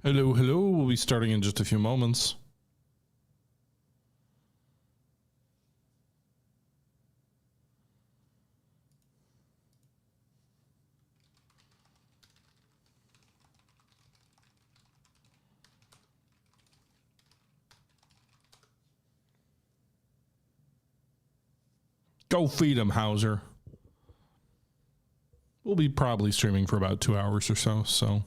Hello, hello. We'll be starting in just a few moments. Go feed him, Hauser. We'll be probably streaming for about 2 hours or so.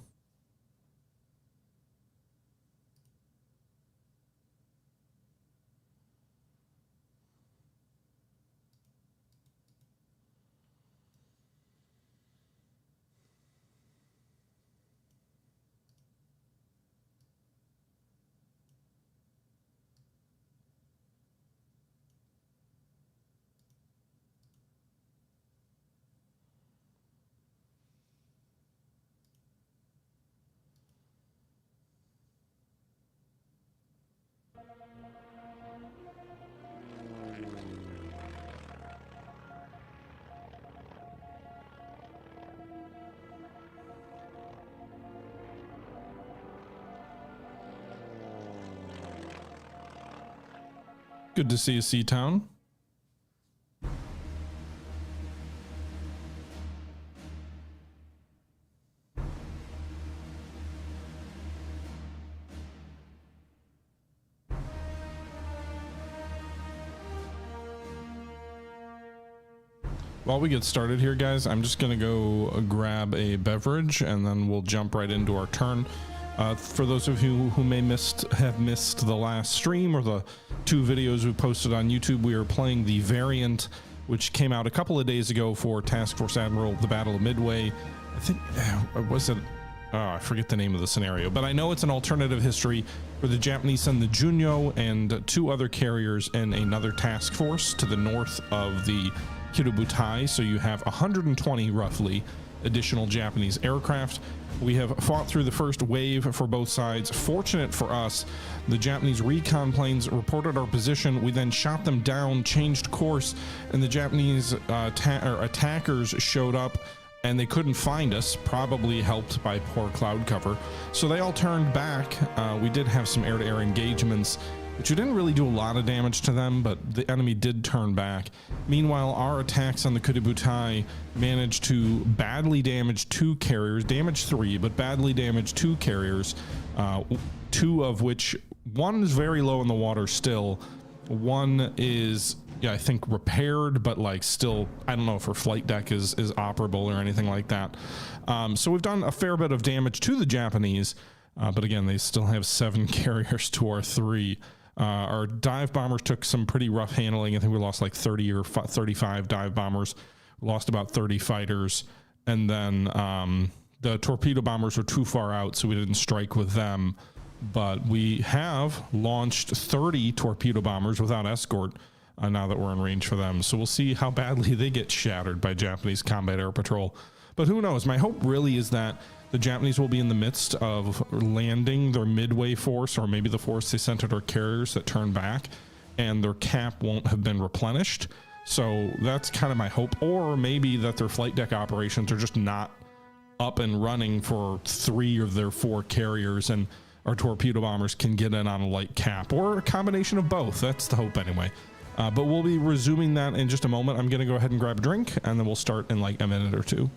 Good to see you, Seatown. While we get started here, guys, I'm just going to go grab a beverage and then we'll jump right into our turn. For those of you who may have missed the last stream or the 2 videos we posted on YouTube, we are playing the variant which came out a couple of days ago for Task Force Admiral, the Battle of Midway. I think, was it? Oh, I forget the name of the scenario, but I know it's an alternative history where the Japanese send the Junyo and 2 other carriers in another task force to the north of the Kiributai, so you have 120 roughly additional Japanese aircraft. We have fought through the first wave for both sides. Fortunate for us, the Japanese recon planes reported our position. We then shot them down, changed course, and the Japanese attackers showed up and they couldn't find us, probably helped by poor cloud cover. So they all turned back. We did have some air-to-air engagements, which we didn't really do a lot of damage to them, but the enemy did turn back. Meanwhile, our attacks on the Kiributai managed to badly damage 2 carriers, damage 3, but badly damage 2 carriers, 2 of which, one is very low in the water still. One is, yeah, I think repaired, but like still, I don't know if her flight deck is operable or anything like that. So we've done a fair bit of damage to the Japanese, but again, they still have 7 carriers to our 3. Our dive bombers took some pretty rough handling. I think we lost like 30 or 35 dive bombers, lost about 30 fighters, and then the torpedo bombers were too far out, so we didn't strike with them. But we have launched 30 torpedo bombers without escort now that we're in range for them. So we'll see how badly they get shattered by Japanese combat air patrol. But who knows? My hope really is that the Japanese will be in the midst of landing their midway force, or maybe the force they sent at our carriers that turned back, and their cap won't have been replenished. So that's kind of my hope. Or maybe that their flight deck operations are just not up and running for 3 of their 4 carriers, and our torpedo bombers can get in on a light cap, or a combination of both. That's the hope anyway. But we'll be resuming that in just a moment. I'm going to go ahead and grab a drink, and then we'll start in like a minute or 2.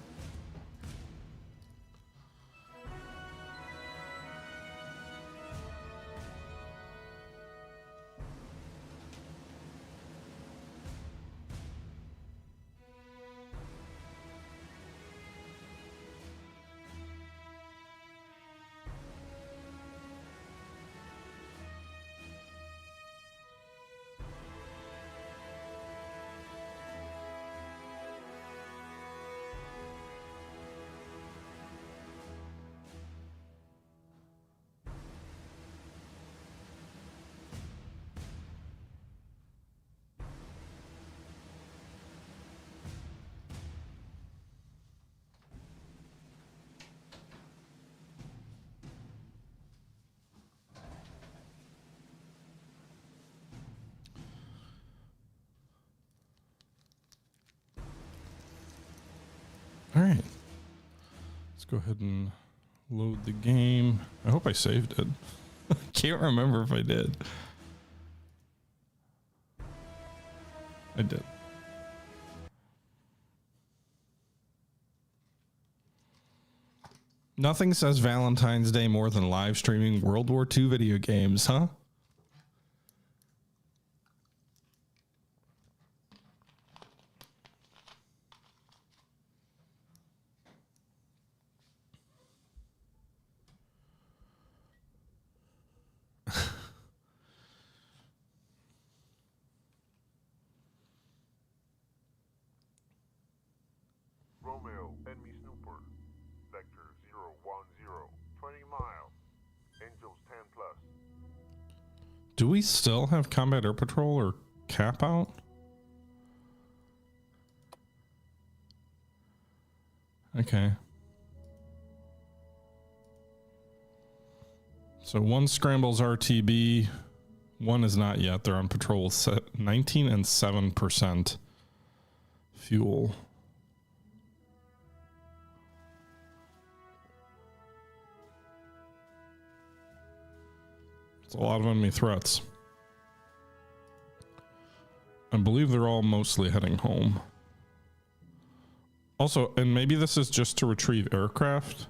All right, let's go ahead and Load the game. I hope I saved it. I can't remember if I did. I did. Nothing says Valentine's Day more than live streaming World War II video games, huh? Romeo, enemy snooper. Sector 010, 20 miles. Angels 10 plus. Do we still have combat air patrol or cap out? Okay. So one scrambles RTB, one is not yet. They're on patrol. Set 19 and 7% fuel. It's a lot of enemy threats. I believe they're all mostly heading home. Also, and maybe this is just to retrieve aircraft.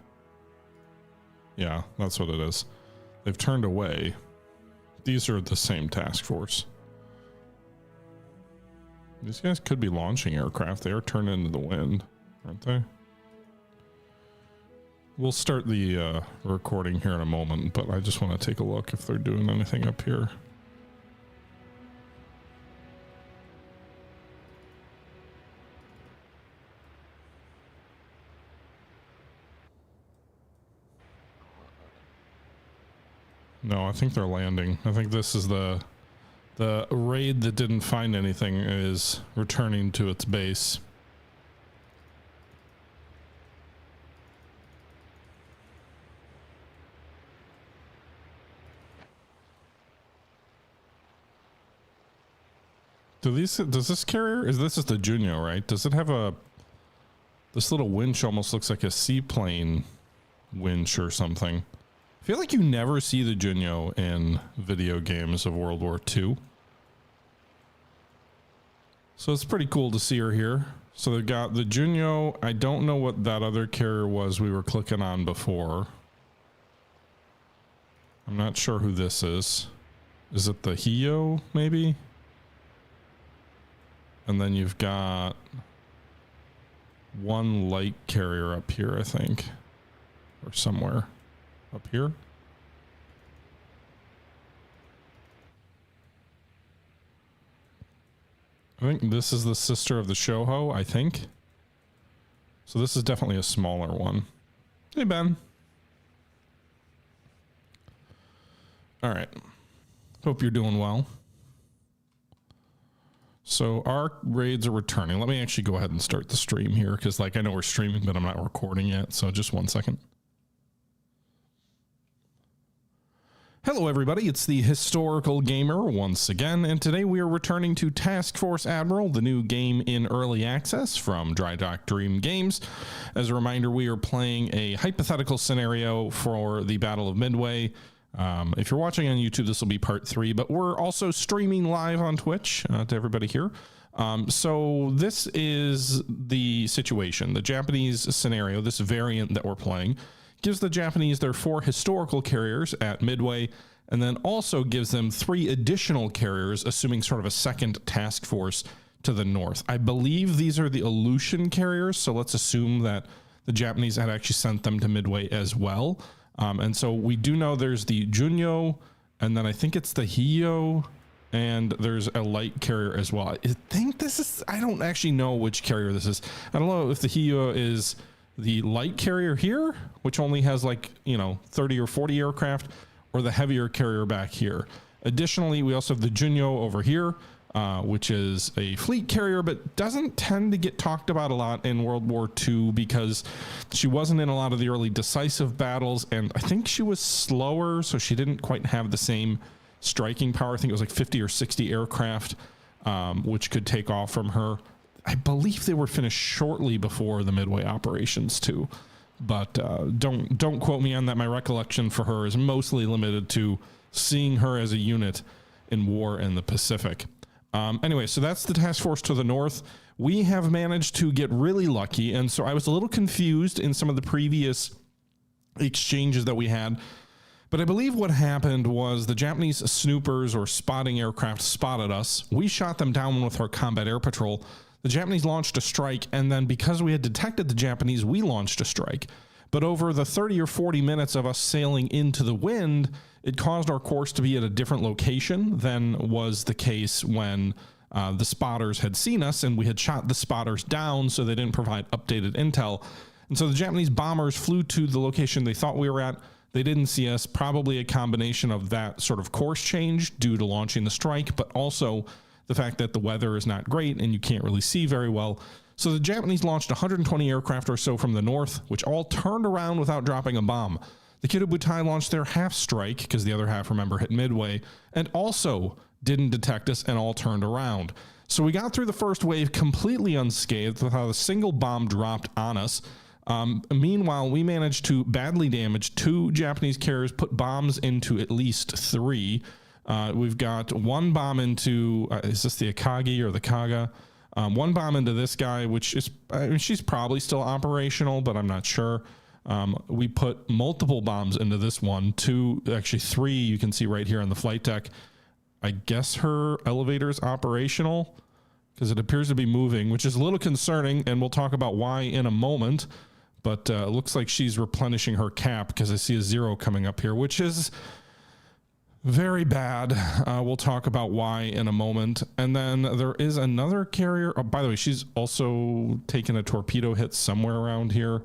Yeah, that's what it is. They've turned away. These are the same task force. These guys could be launching aircraft. They are turned into the wind, aren't they? We'll start the recording here in a moment, but I just want to take a look if they're doing anything up here. No, I think they're landing. I think this is the raid that didn't find anything is returning to its base. Does this carrier, this is the Junio, right? Does it have this little winch almost looks like a seaplane winch or something. I feel like you never see the Junio in video games of World War II. So it's pretty cool to see her here. So they've got the Junio. I don't know what that other carrier was we were clicking on before. I'm not sure who this is. Is it the Hio, maybe? And then you've got one light carrier up here, I think. Or somewhere. Up here? I think this is the sister of the Shoho, I think. So this is definitely a smaller one. Hey, Ben. All right. Hope you're doing well. So our raids are returning. Let me actually go ahead and start the stream here because, like, I know we're streaming, but I'm not recording yet. So just 1 second. Hello, everybody. It's the Historical Gamer once again, and today we are returning to Task Force Admiral, the new game in early access from Dry Dock Dream Games. As a reminder, we are playing a hypothetical scenario for the Battle of Midway. If you're watching on YouTube, this will be part 3, but we're also streaming live on Twitch to everybody here. So this is the situation. The Japanese scenario, this variant that we're playing, gives the Japanese their 4 historical carriers at Midway, and then also gives them 3 additional carriers, assuming sort of a second task force to the north. I believe these are the Aleutian carriers, so let's assume that the Japanese had actually sent them to Midway as well. And so we do know there's the Junyo, and then I think it's the Hio, and there's a light carrier as well. I think this is, I don't actually know which carrier this is. I don't know if the Hio is the light carrier here, which only has, like, 30 or 40 aircraft, or the heavier carrier back here. Additionally, we also have the Junyo over here, which is a fleet carrier, but doesn't tend to get talked about a lot in World War II because she wasn't in a lot of the early decisive battles, and I think she was slower, so she didn't quite have the same striking power. I think it was like 50 or 60 aircraft, which could take off from her. I believe they were finished shortly before the Midway operations too, but don't quote me on that. My recollection for her is mostly limited to seeing her as a unit in war in the Pacific. Anyway, so that's the task force to the north. We have managed to get really lucky, and so I was a little confused in some of the previous exchanges that we had, but I believe what happened was the Japanese snoopers or spotting aircraft spotted us. We shot them down with our combat air patrol. The Japanese launched a strike, and then because we had detected the Japanese, we launched a strike. But over the 30 or 40 minutes of us sailing into the wind, it caused our course to be at a different location than was the case when the spotters had seen us, and we had shot the spotters down, so they didn't provide updated intel. And so the Japanese bombers flew to the location they thought we were at. They didn't see us, probably a combination of that sort of course change due to launching the strike, but also the fact that the weather is not great and you can't really see very well. So the Japanese launched 120 aircraft or so from the north, which all turned around without dropping a bomb. The Kido Butai launched their half strike, because the other half, remember, hit midway, and also didn't detect us and all turned around. So we got through the first wave completely unscathed without a single bomb dropped on us. Meanwhile, we managed to badly damage 2 Japanese carriers, put bombs into at least 3. We've got 1 bomb into, is this the Akagi or the Kaga? 1 bomb into this guy, which is, I mean, she's probably still operational, but I'm not sure. We put multiple bombs into this one, 2, actually 3, you can see right here on the flight deck. I guess her elevator is operational because it appears to be moving, which is a little concerning, and we'll talk about why in a moment. But it looks like she's replenishing her cap, because I see a 0 coming up here, which is very bad. We'll talk about why in a moment. And then there is another carrier. Oh, by the way, she's also taken a torpedo hit somewhere around here,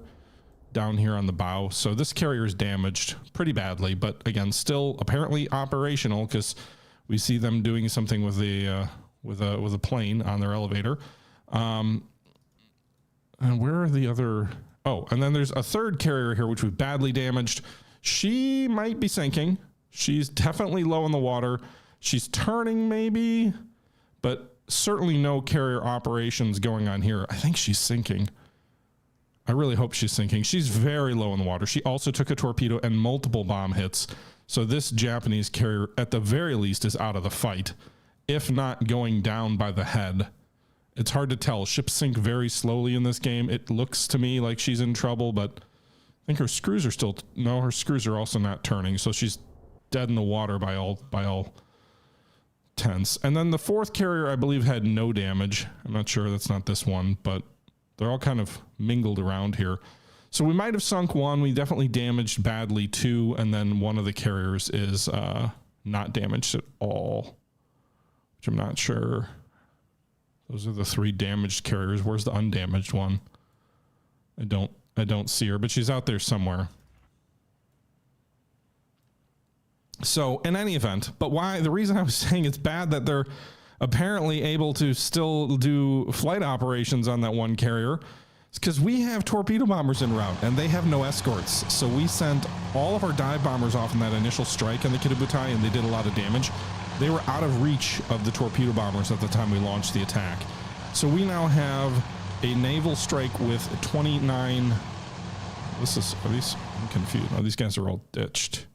down here on the bow. So this carrier is damaged pretty badly, but again, still apparently operational, because we see them doing something with the with a plane on their elevator. And where are the other? Oh, and then there's a third carrier here, which we've badly damaged. She might be sinking. She's definitely low in the water. She's turning maybe, but certainly no carrier operations going on here. I think she's sinking. I really hope she's sinking. She's very low in the water. She also took a torpedo and multiple bomb hits. So this Japanese carrier, at the very least, is out of the fight, if not going down by the head. It's hard to tell. Ships sink very slowly in this game. It looks to me like she's in trouble, but I think her screws are still, no, her screws are also not turning. So she's dead in the water by all tense. And then the fourth carrier, I believe, had no damage. I'm not sure, that's not this one, but they're all kind of mingled around here. So we might have sunk 1. We definitely damaged badly 2. And then one of the carriers is not damaged at all, which I'm not sure. Those are the 3 damaged carriers. Where's the undamaged one? I don't see her, but she's out there somewhere. So in any event, but why, the reason I was saying it's bad that they're apparently able to still do flight operations on that one carrier, is because we have torpedo bombers en route and they have no escorts. So we sent all of our dive bombers off in that initial strike on the Kido Butai, and they did a lot of damage. They were out of reach of the torpedo bombers at the time we launched the attack. So we now have a naval strike with 29. I'm confused. Oh, these guys are all ditched.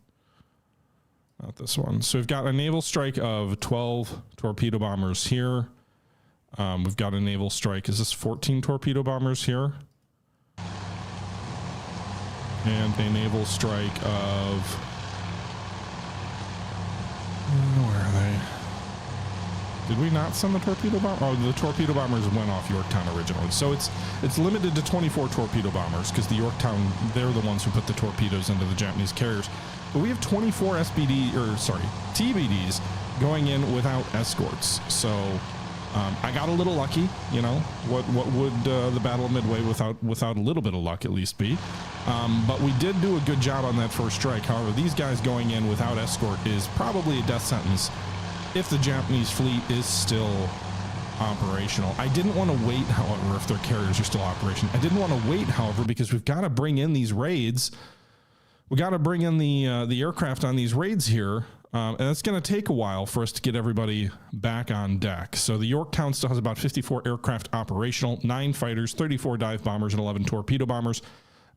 Not this one. So we've got a naval strike of 12 torpedo bombers here. We've got a naval strike. Is this 14 torpedo bombers here? And a naval strike of... where are they? Did we not send the torpedo bomber? Oh, the torpedo bombers went off Yorktown originally. So it's limited to 24 torpedo bombers, because the Yorktown, they're the ones who put the torpedoes into the Japanese carriers. But we have 24 TBDs going in without escorts. So I got a little lucky, you know. What would the Battle of Midway without a little bit of luck at least be? But we did do a good job on that first strike. However, these guys going in without escort is probably a death sentence if the Japanese fleet is still operational. I didn't want to wait, however, if their carriers are still operational. I didn't want to wait, however, because we've got to bring in these raids. We got to bring in the aircraft on these raids here. And it's going to take a while for us to get everybody back on deck. So the Yorktown still has about 54 aircraft operational, 9 fighters, 34 dive bombers, and 11 torpedo bombers.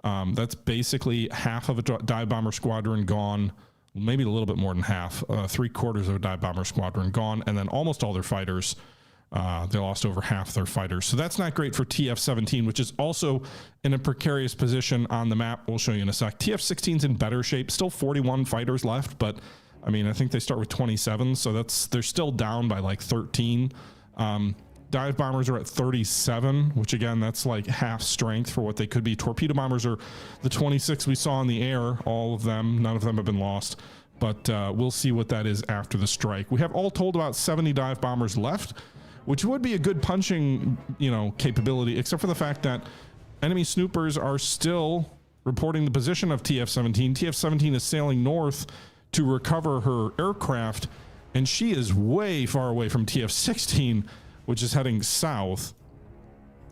That's basically half of a dive bomber squadron gone, maybe a little bit more than half, 3/4 of a dive bomber squadron gone, and then almost all their fighters. They lost over half their fighters. So that's not great for TF-17, which is also in a precarious position on the map. We'll show you in a sec. TF-16's in better shape, still 41 fighters left, but I mean, I think they start with 27, so they're still down by like 13. Dive bombers are at 37, which again, that's like half strength for what they could be. Torpedo bombers are the 26 we saw in the air, all of them. None of them have been lost, but we'll see what that is after the strike. We have all told about 70 dive bombers left, which would be a good punching, capability, except for the fact that enemy snoopers are still reporting the position of TF-17. TF-17 is sailing north to recover her aircraft, and she is way far away from TF-16, which is heading south.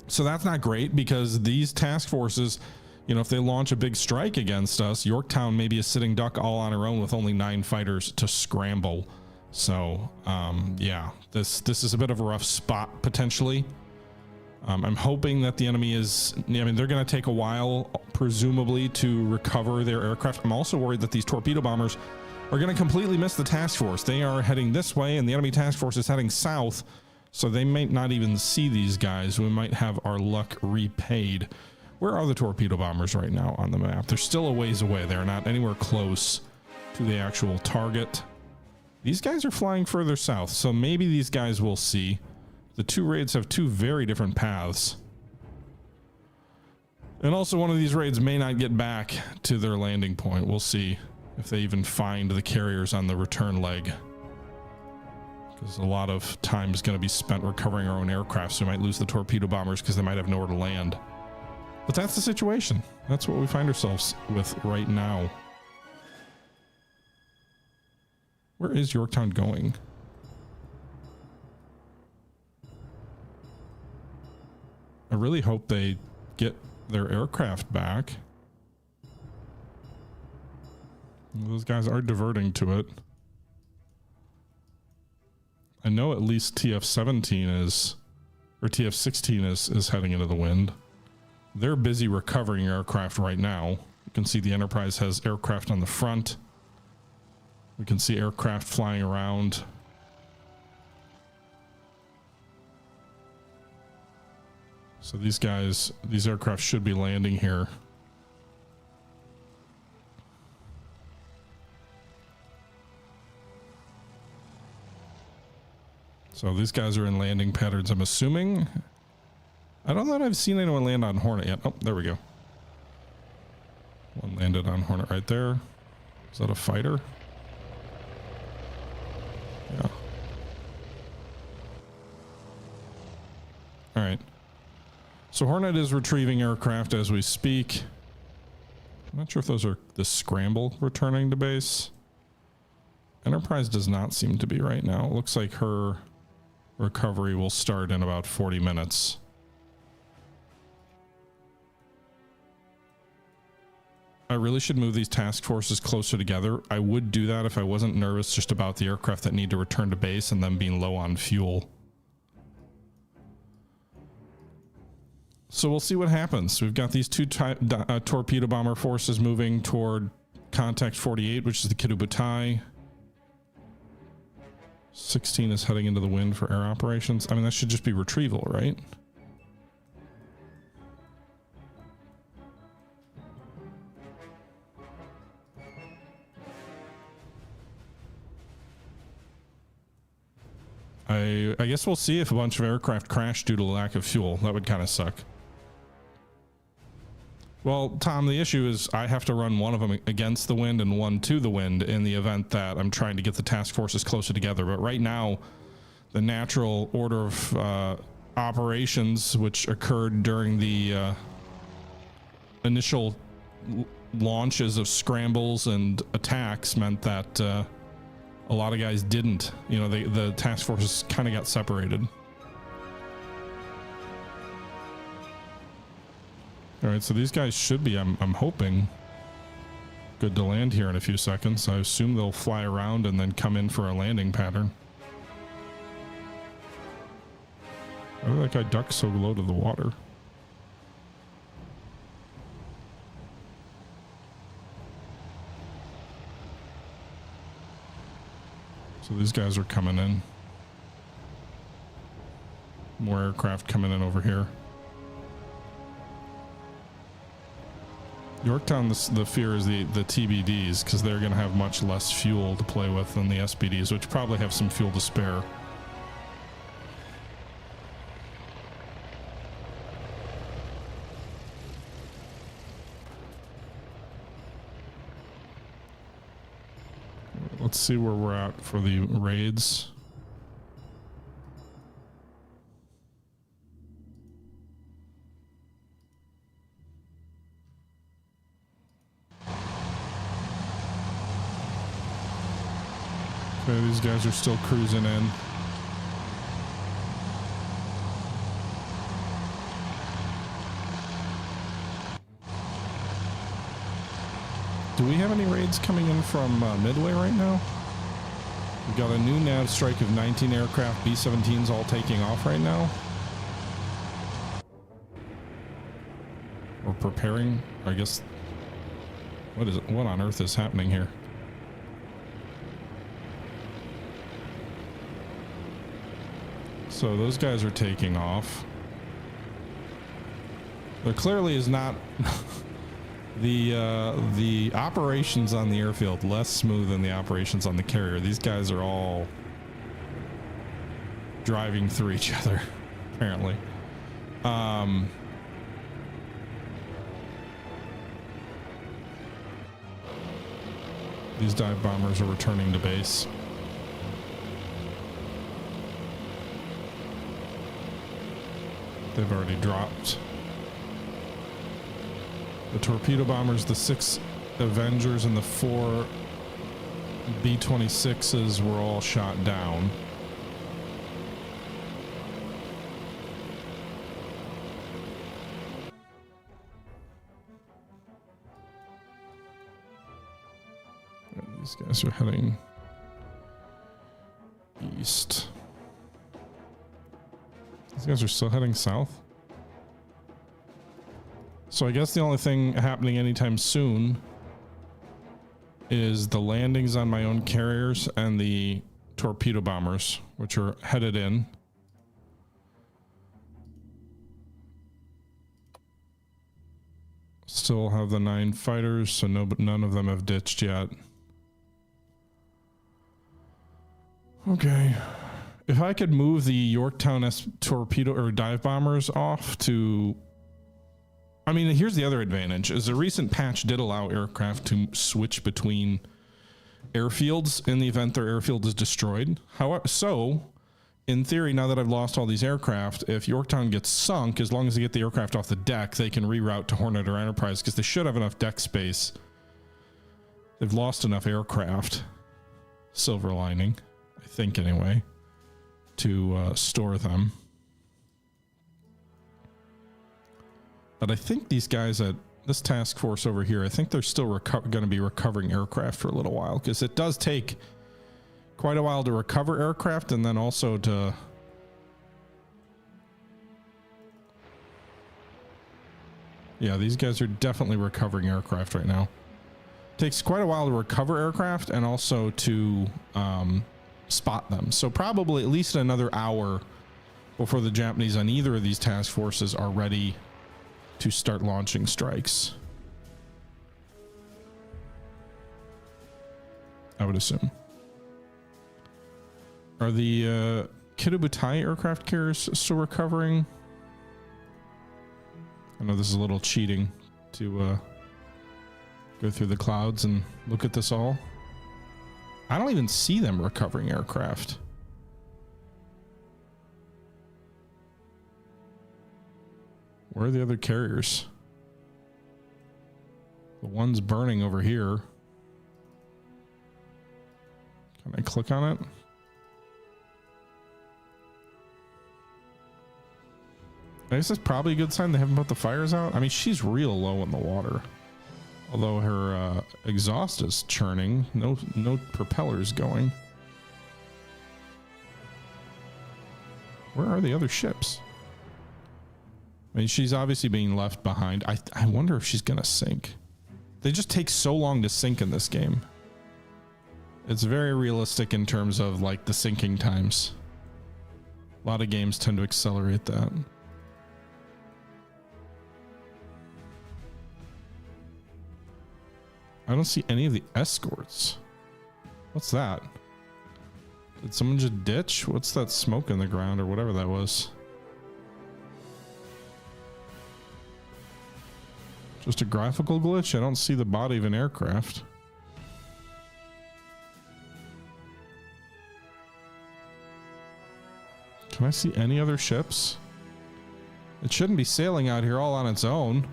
So that's not great, because these task forces, if they launch a big strike against us, Yorktown may be a sitting duck all on her own with only 9 fighters to scramble. So yeah, this is a bit of a rough spot potentially. I'm hoping that the enemy they're going to take a while presumably to recover their aircraft. I'm also worried that these torpedo bombers are going to completely miss the task force. They are heading this way and the enemy task force is heading south, so they might not even see these guys. We might have our luck repaid. Where are the torpedo bombers right now on the map? They're still a ways away. They're not anywhere close to the actual target. These guys are flying further south, so maybe these guys will see. The two raids have two very different paths. And also one of these raids may not get back to their landing point. We'll see if they even find the carriers on the return leg, because a lot of time is going to be spent recovering our own aircraft, so we might lose the torpedo bombers because they might have nowhere to land. But that's the situation. That's what we find ourselves with right now. Where is Yorktown going? I really hope they get their aircraft back. Those guys are diverting to it. I know at least TF-17 is, or TF-16 is heading into the wind. They're busy recovering aircraft right now. You can see the Enterprise has aircraft on the front. We can see aircraft flying around. So these aircraft should be landing here. So these guys are in landing patterns, I'm assuming. I don't know that I've seen anyone land on Hornet yet. Oh, there we go. One landed on Hornet right there. Is that a fighter? Yeah. All right. So Hornet is retrieving aircraft as we speak. I'm not sure if those are the scramble returning to base. Enterprise does not seem to be right now. It looks like her recovery will start in about 40 minutes. I really should move these task forces closer together. I would do that if I wasn't nervous just about the aircraft that need to return to base and them being low on fuel. So we'll see what happens. We've got these two torpedo bomber forces moving toward contact 48, which is the Kirubutai. 16 is heading into the wind for air operations. I mean, that should just be retrieval, right? I guess we'll see if a bunch of aircraft crash due to lack of fuel. That would kind of suck. Well, Tom, the issue is I have to run one of them against the wind and one to the wind in the event that I'm trying to get the task forces closer together. But right now, the natural order of operations, which occurred during the initial launches of scrambles and attacks, meant that a lot of guys didn't. The task forces kind of got separated. All right, so these guys should be, I'm hoping, good to land here in a few seconds. I assume they'll fly around and then come in for a landing pattern. Why did that guy duck so low to the water? So these guys are coming in. More aircraft coming in over here. Yorktown, the fear is the TBDs, because they're going to have much less fuel to play with than the SBDs, which probably have some fuel to spare. Let's see where we're at for the raids. Okay, these guys are still cruising in. Do we have any raids coming in from Midway right now? We've got a new nav strike of 19 aircraft, B-17s all taking off right now. We're preparing, I guess. What is it? What on earth is happening here? So those guys are taking off. There clearly is not the operations on the airfield less smooth than the operations on the carrier. These guys are all driving through each other, apparently. These dive bombers are returning to base. They've already dropped. The torpedo bombers, the 6 Avengers, and the 4 B-26s were all shot down. And these guys are heading east. These guys are still heading south. So I guess the only thing happening anytime soon is the landings on my own carriers and the torpedo bombers, which are headed in. Still have the 9 fighters, so none of them have ditched yet. Okay. If I could move the Yorktown torpedo or dive bombers off to... I mean, here's the other advantage, is a recent patch did allow aircraft to switch between airfields in the event their airfield is destroyed. However, so, in theory, now that I've lost all these aircraft, if Yorktown gets sunk, as long as they get the aircraft off the deck, they can reroute to Hornet or Enterprise, because they should have enough deck space. They've lost enough aircraft, silver lining, I think anyway, to store them. But I think these guys at this task force over here, I think they're still going to be recovering aircraft for a little while, because it does take quite a while to recover aircraft, and then also to... Yeah, these guys are definitely recovering aircraft right now. Takes quite a while to recover aircraft and also to spot them. So probably at least another hour before the Japanese on either of these task forces are ready to start launching strikes, I would assume. Are the Kitabutai aircraft carriers still recovering? I know this is a little cheating to go through the clouds and look at this all. I don't even see them recovering aircraft. Where are the other carriers? The one's burning over here. Can I click on it? I guess that's probably a good sign they haven't put the fires out. I mean, she's real low in the water. Although her exhaust is churning. No propellers going. Where are the other ships? I mean, she's obviously being left behind. I wonder if she's going to sink. They just take so long to sink in this game. It's very realistic in terms of like the sinking times. A lot of games tend to accelerate that. I don't see any of the escorts. What's that? Did someone just ditch? What's that smoke in the ground or whatever that was? Just a graphical glitch? I don't see the body of an aircraft. Can I see any other ships? It shouldn't be sailing out here all on its own.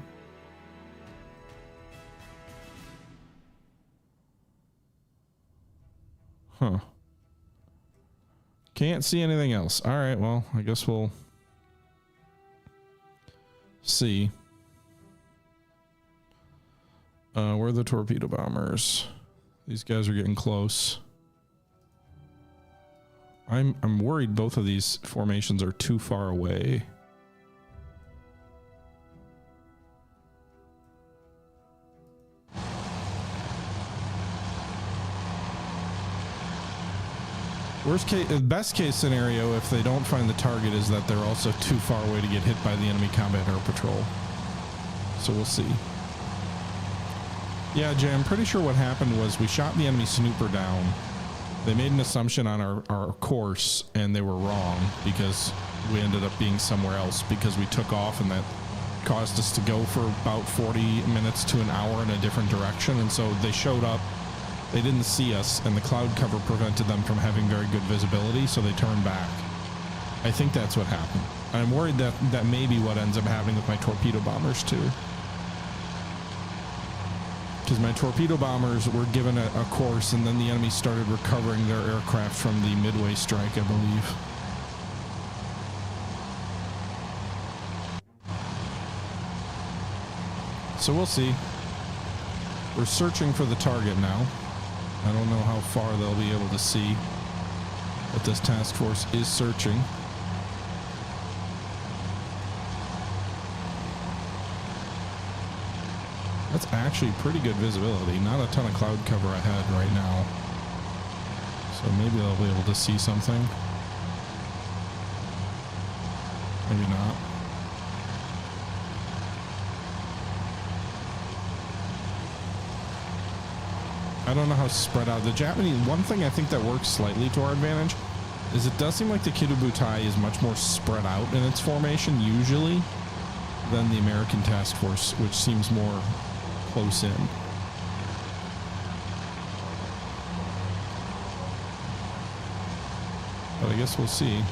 Huh. Can't see anything else. All right, well, I guess we'll see. Where are the torpedo bombers? These guys are getting close. I'm worried both of these formations are too far away. Worst case, best case scenario, if they don't find the target, is that they're also too far away to get hit by the enemy combat air patrol. So we'll see. Yeah, Jay, I'm pretty sure what happened was we shot the enemy snooper down. They made an assumption on our course, and they were wrong because we ended up being somewhere else because we took off, and that caused us to go for about 40 minutes to an hour in a different direction. And so they showed up. They didn't see us, and the cloud cover prevented them from having very good visibility, so they turned back. I think that's what happened. I'm worried that that may be what ends up happening with my torpedo bombers, too. Because my torpedo bombers were given a course, and then the enemy started recovering their aircraft from the Midway strike, I believe. So we'll see. We're searching for the target now. I don't know how far they'll be able to see, but this task force is searching. That's actually pretty good visibility. Not a ton of cloud cover ahead right now. So maybe they'll be able to see something. Maybe not. I don't know how spread out. The Japanese, one thing I think that works slightly to our advantage is it does seem like the Kirubutai is much more spread out in its formation usually than the American task force, which seems more close in. But I guess we'll see.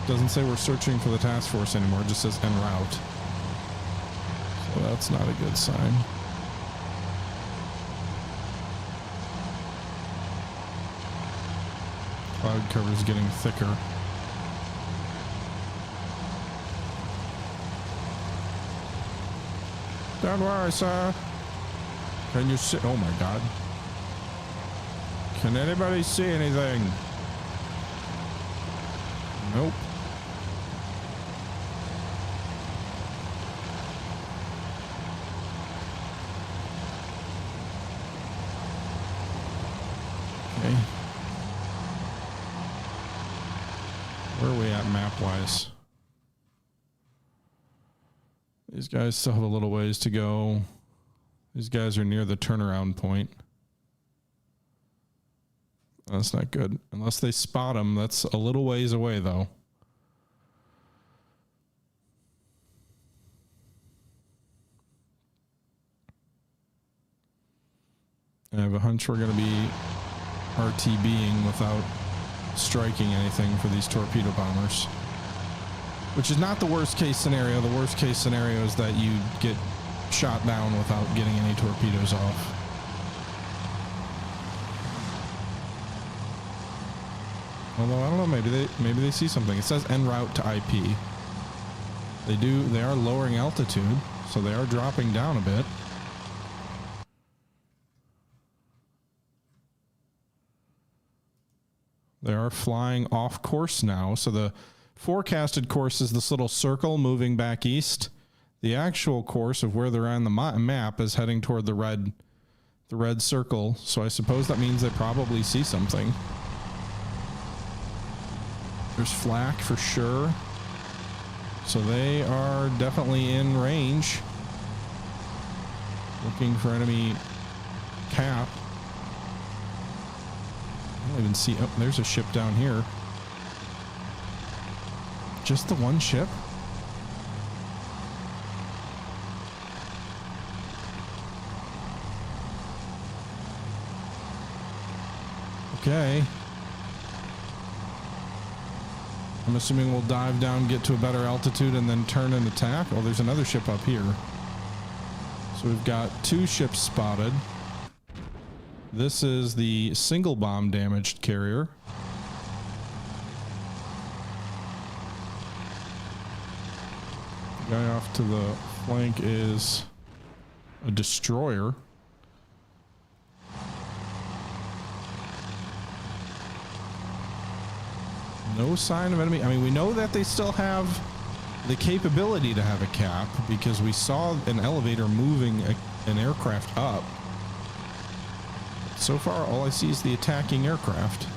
Doesn't say we're searching for the task force anymore, it just says en route. So that's not a good sign. Cloud cover is getting thicker. Don't worry, sir. Can you see? Oh my God. Can anybody see anything? Nope. Okay. Where are we at map-wise? These guys still have a little ways to go. These guys are near the turnaround point. That's not good. Unless they spot them, that's a little ways away, though. I have a hunch we're going to be RTBing without striking anything for these torpedo bombers. Which is not the worst case scenario. The worst case scenario is that you get shot down without getting any torpedoes off. Although I don't know, maybe they see something. It says en route to IP. They are lowering altitude, so they are dropping down a bit. They are flying off course now, so the forecasted course is this little circle moving back east. The actual course of where they're on the map is heading toward the red the red circle, so I suppose that means they probably see something. There's flak for sure. So they are definitely in range. Looking for enemy cap. I don't even see... Oh, there's a ship down here. Just the one ship? Okay. I'm assuming we'll dive down, get to a better altitude, and then turn and attack. Oh, there's another ship up here. So we've got 2 ships spotted. This is the single bomb damaged carrier. The guy off to the flank is a destroyer. No sign of enemy. I mean, we know that they still have the capability to have a cap because we saw an elevator moving an aircraft up. So far, all I see is the attacking aircraft.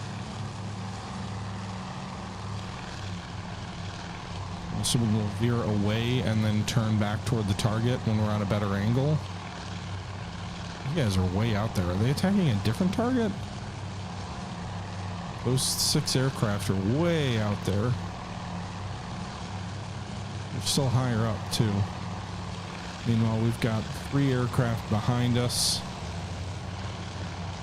So we'll veer away and then turn back toward the target when we're on a better angle. You guys are way out there. Are they attacking a different target? Those 6 aircraft are way out there. They're still higher up, too. Meanwhile, we've got 3 aircraft behind us.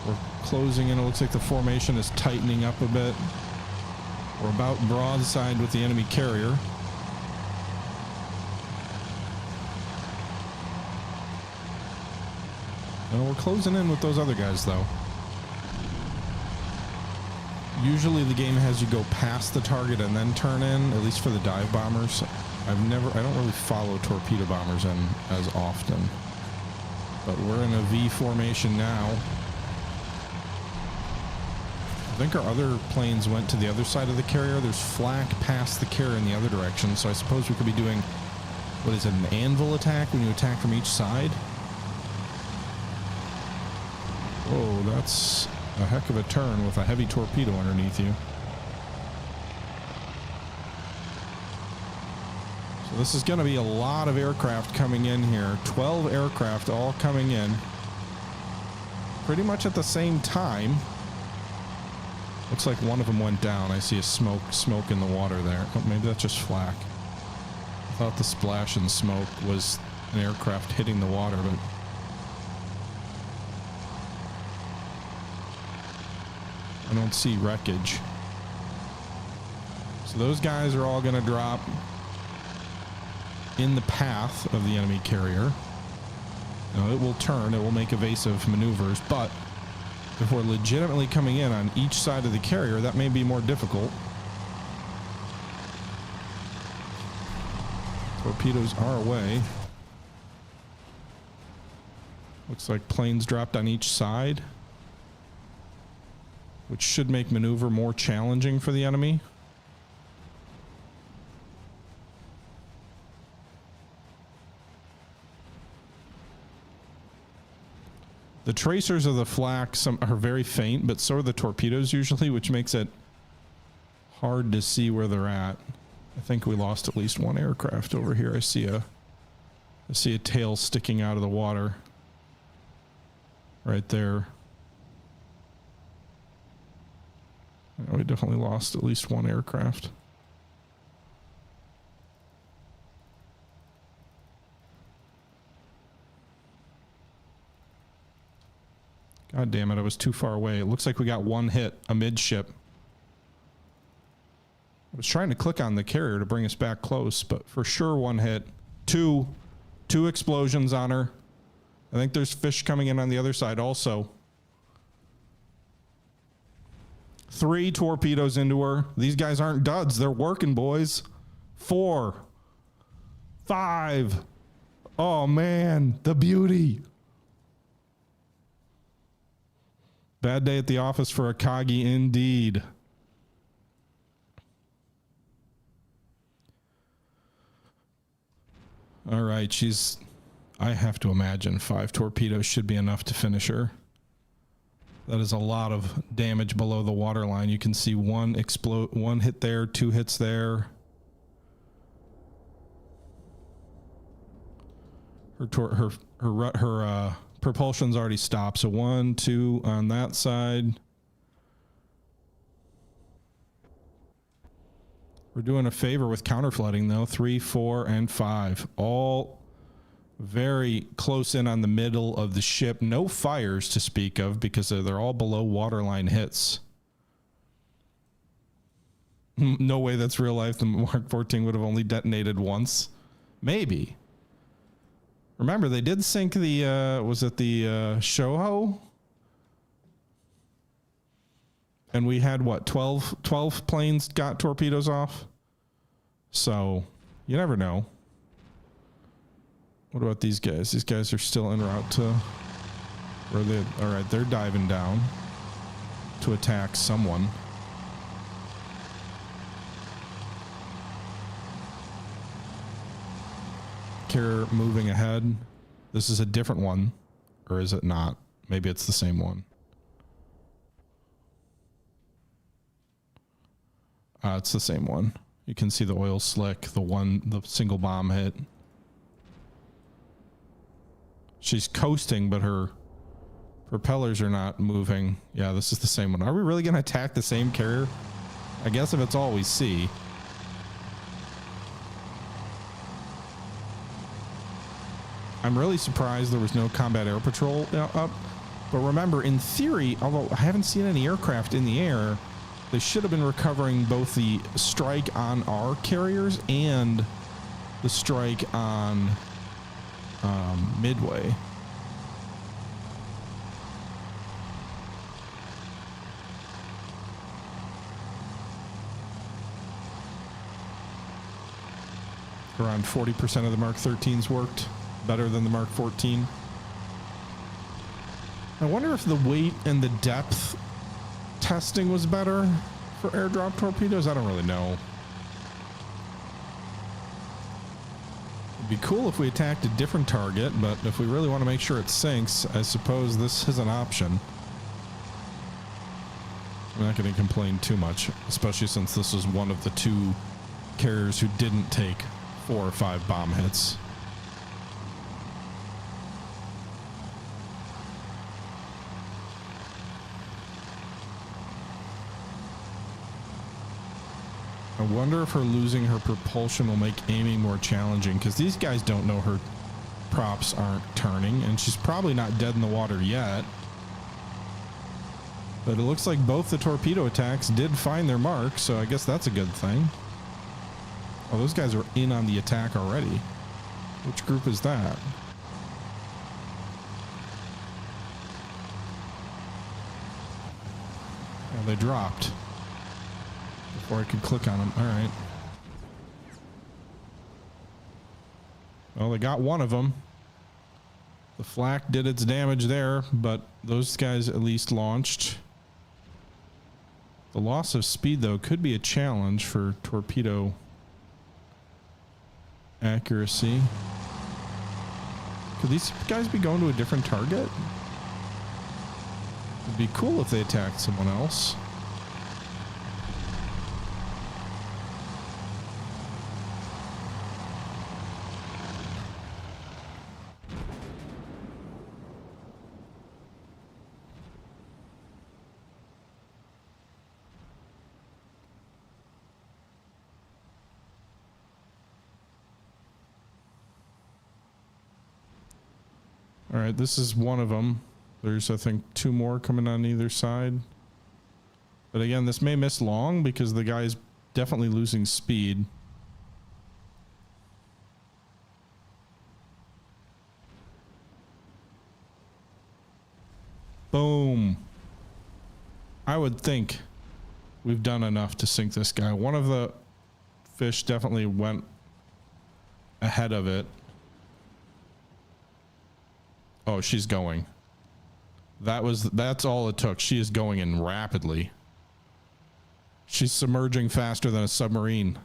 We're closing in. It looks like the formation is tightening up a bit. We're about broadside with the enemy carrier. And we're closing in with those other guys, though. Usually the game has you go past the target and then turn in, at least for the dive bombers. I don't really follow torpedo bombers in as often. But we're in a V formation now. I think our other planes went to the other side of the carrier. There's flak past the carrier in the other direction, so I suppose we could be doing, what is it, an anvil attack when you attack from each side? Whoa, that's a heck of a turn with a heavy torpedo underneath you. So this is going to be a lot of aircraft coming in here. 12 aircraft all coming in. Pretty much at the same time. Looks like one of them went down. I see a smoke in the water there. Oh, maybe that's just flak. I thought the splash and smoke was an aircraft hitting the water, but... I don't see wreckage. So those guys are all going to drop in the path of the enemy carrier. Now it will turn, it will make evasive maneuvers, but if we're legitimately coming in on each side of the carrier, that may be more difficult. Torpedoes are away. Looks like planes dropped on each side, which should make maneuver more challenging for the enemy. The tracers of the flak are very faint, but so are the torpedoes usually, which makes it hard to see where they're at. I think we lost at least one aircraft over here. I see a tail sticking out of the water right there. Yeah, we definitely lost at least one aircraft. God damn it, I was too far away. It looks like we got one hit, a midship. I was trying to click on the carrier to bring us back close, but for sure one hit. Two explosions on her. I think there's fish coming in on the other side also. 3 torpedoes into her. These guys aren't duds. They're working, boys. 4. 5. Oh, man. The beauty. Bad day at the office for Akagi, indeed. All right. She's I have to imagine 5 torpedoes should be enough to finish her. That is a lot of damage below the waterline. You can see one hit there, 2 hits there. Her propulsion's already stopped. So 1, 2 on that side. We're doing a favor with counterflooding though. 3, 4, and 5. All very close in on the middle of the ship. No fires to speak of because they're all below waterline hits. No way that's real life. The Mark 14 would have only detonated once. Maybe. Remember, they did sink the, was it the Shoho? And we had, what, 12 planes got torpedoes off? So, you never know. What about these guys? These guys are still en route to... Where they? All right, they're diving down to attack someone. Carrier moving ahead. This is a different one. Or is it not? Maybe it's the same one. It's the same one. You can see the oil slick, the single bomb hit. She's coasting, but her propellers are not moving. Yeah, this is the same one. Are we really going to attack the same carrier? I guess if it's all we see. I'm really surprised there was no combat air patrol up. But remember, in theory, although I haven't seen any aircraft in the air, they should have been recovering both the strike on our carriers and the strike on Midway. Around 40% of the Mark 13s worked better than the Mark 14. I wonder if the weight and the depth testing was better for airdrop torpedoes. I don't really know. It'd be cool if we attacked a different target, but if we really want to make sure it sinks, I suppose this is an option. I'm not going to complain too much, especially since this was one of the 2 carriers who didn't take 4 or 5 bomb hits. I wonder if her losing her propulsion will make aiming more challenging, because these guys don't know her props aren't turning, and she's probably not dead in the water yet. But it looks like both the torpedo attacks did find their mark, so I guess that's a good thing. Oh, those guys are in on the attack already. Which group is that? Oh, they dropped before I could click on them. All right. Well, they got one of them. The flak did its damage there, but those guys at least launched. The loss of speed, though, could be a challenge for torpedo accuracy. Could these guys be going to a different target? It'd be cool if they attacked someone else. All right, this is one of them. There's, I think, 2 more coming on either side. But again, this may miss long because the guy's definitely losing speed. Boom. I would think we've done enough to sink this guy. One of the fish definitely went ahead of it. Oh, she's going. That's all it took. She is going in rapidly. She's submerging faster than a submarine.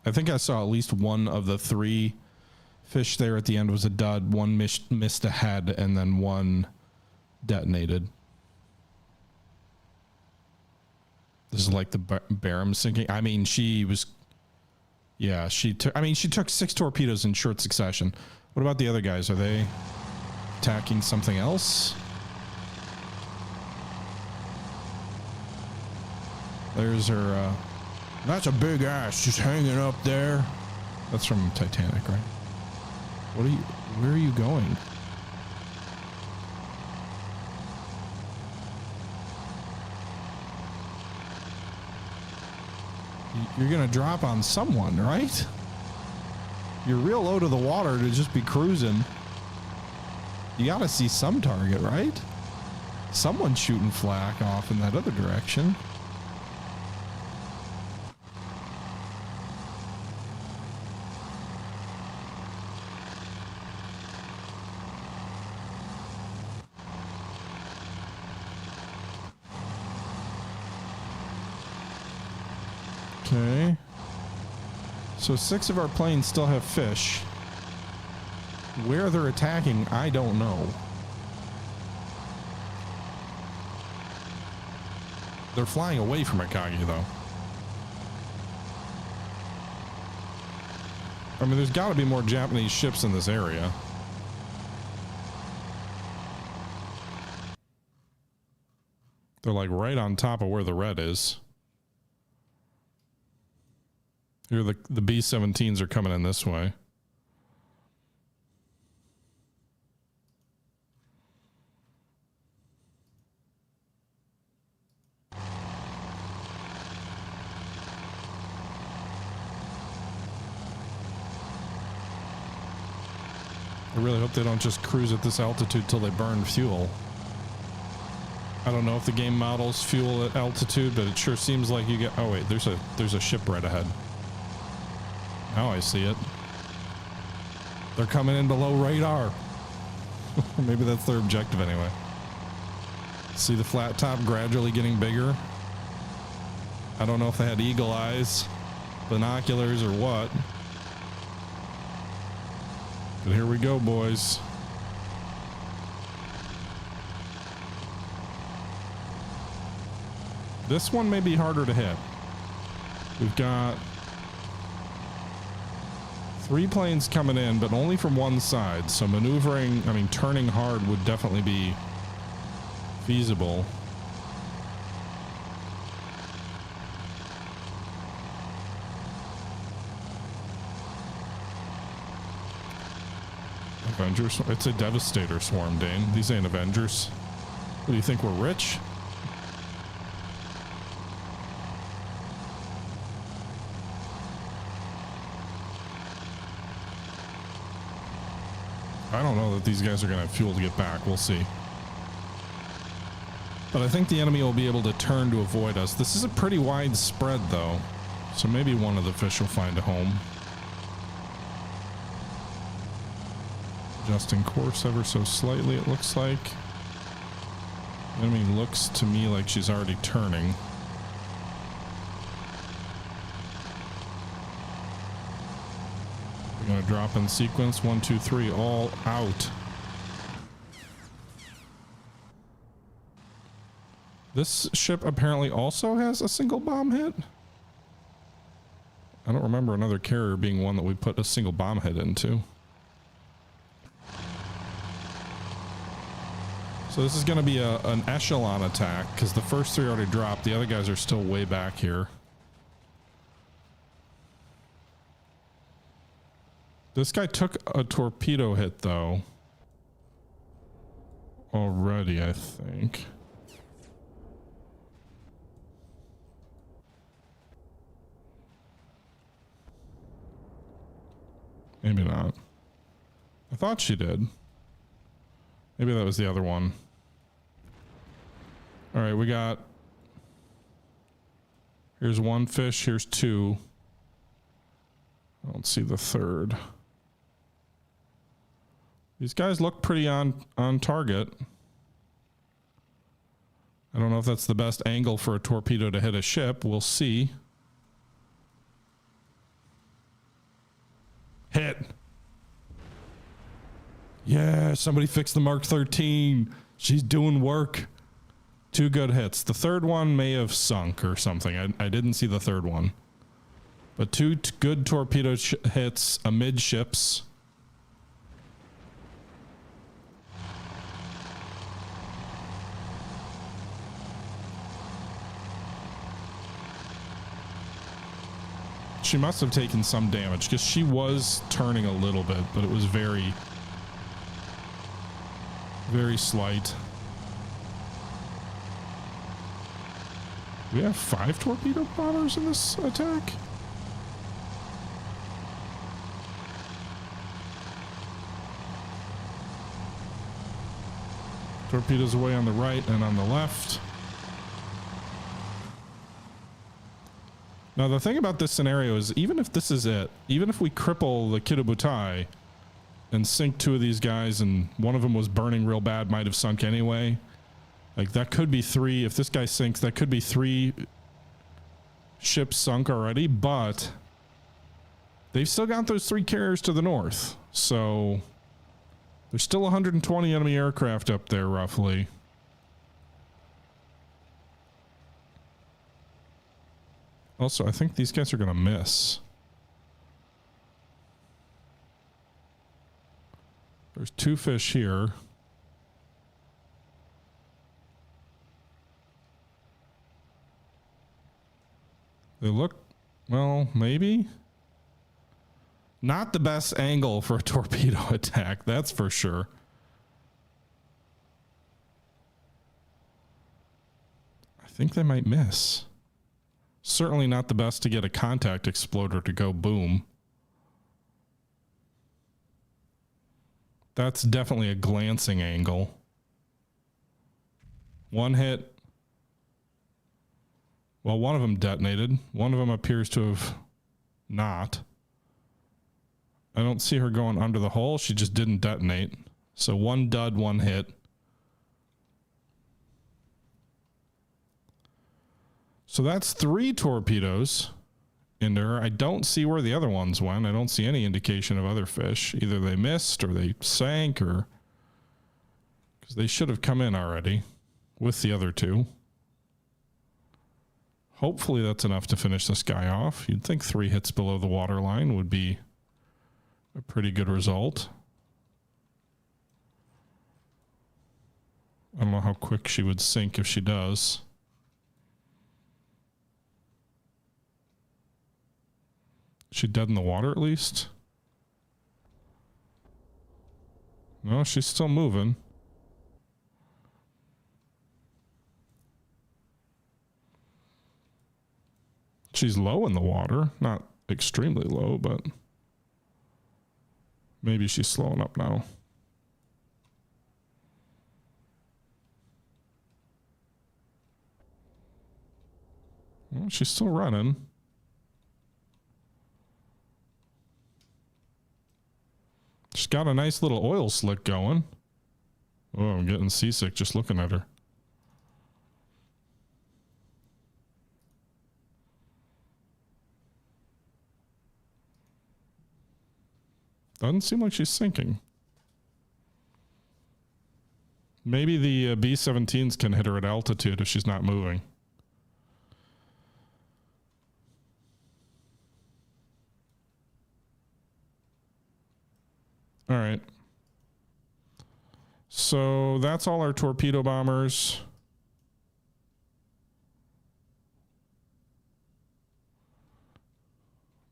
I think I saw at least one of the 3 fish there at the end was a dud. One missed a head, and then one detonated. This is like the Barum sinking. I mean, she was... Yeah, she took... I mean, she took 6 torpedoes in short succession. What about the other guys? Are they attacking something else? There's her... That's a big ass just hanging up there. That's from Titanic, right? What are you... Where are you going? You're gonna drop on someone, right? You're real low to the water to just be cruising. You gotta see some target, right? Someone's shooting flak off in that other direction. Okay. So 6 of our planes still have fish. Where they're attacking, I don't know. They're flying away from Akagi, though. I mean, there's got to be more Japanese ships in this area. They're like right on top of where the red is. Here, the B-17s are coming in this way. I really hope they don't just cruise at this altitude till they burn fuel. I don't know if the game models fuel at altitude, but it sure seems like you get... Oh wait, there's a ship right ahead. Now I see it. They're coming in below radar. Maybe that's their objective anyway. See the flat top gradually getting bigger? I don't know if they had eagle eyes, binoculars, or what. But here we go, boys. This one may be harder to hit. We've got 3 planes coming in, but only from one side. So maneuvering, I mean, turning hard would definitely be feasible. Avengers? It's a Devastator swarm, Dane. These ain't Avengers. What do you think, we're rich? I don't know that these guys are going to have fuel to get back. We'll see. But I think the enemy will be able to turn to avoid us. This is a pretty wide spread, though. So maybe one of the fish will find a home. Adjusting course ever so slightly, it looks like. The enemy looks to me like she's already turning. We're going to drop in sequence. 1, 2, 3, all out. This ship apparently also has a single bomb hit. I don't remember another carrier being one that we put a single bomb hit into. So this is going to be an echelon attack because the first 3 already dropped. The other guys are still way back here. This guy took a torpedo hit, though. Already, I think. Maybe not. I thought she did. Maybe that was the other one. All right, we got... Here's 1 fish, here's 2. I don't see the third. These guys look pretty on target. I don't know if that's the best angle for a torpedo to hit a ship. We'll see. Hit. Yeah, somebody fixed the Mark 13. She's doing work. 2 good hits. The third one may have sunk or something. I didn't see the third one. But 2 good torpedo hits amidships. She must have taken some damage because she was turning a little bit, but it was very, very slight. We have 5 torpedo bombers in this attack. Torpedoes away on the right and on the left. Now the thing about this scenario is, even if this is it, even if we cripple the Kitabutai and sink 2 of these guys, and one of them was burning real bad, might have sunk anyway. Like that could be 3. If this guy sinks, that could be 3 ships sunk already, but they've still got those 3 carriers to the north. So there's still 120 enemy aircraft up there roughly. Also, I think these guys are going to miss. There's 2 fish here. They look, well, maybe. Not the best angle for a torpedo attack, that's for sure. I think they might miss. Certainly not the best to get a contact exploder to go boom. That's definitely a glancing angle. 1 hit. Well, one of them detonated. One of them appears to have not. I don't see her going under the hull. She just didn't detonate. So 1 dud, 1 hit. So that's 3 torpedoes into her. I don't see where the other ones went. I don't see any indication of other fish. Either they missed or they sank, or because they should have come in already with the other 2. Hopefully that's enough to finish this guy off. You'd think 3 hits below the waterline would be a pretty good result. I don't know how quick she would sink if she does. Is she dead in the water at least? No, she's still moving. She's low in the water. Not extremely low, but maybe she's slowing up now. Well, she's still running. She's got a nice little oil slick going. Oh, I'm getting seasick just looking at her. Doesn't seem like she's sinking. Maybe the B-17s can hit her at altitude if she's not moving. All right. So that's all our torpedo bombers.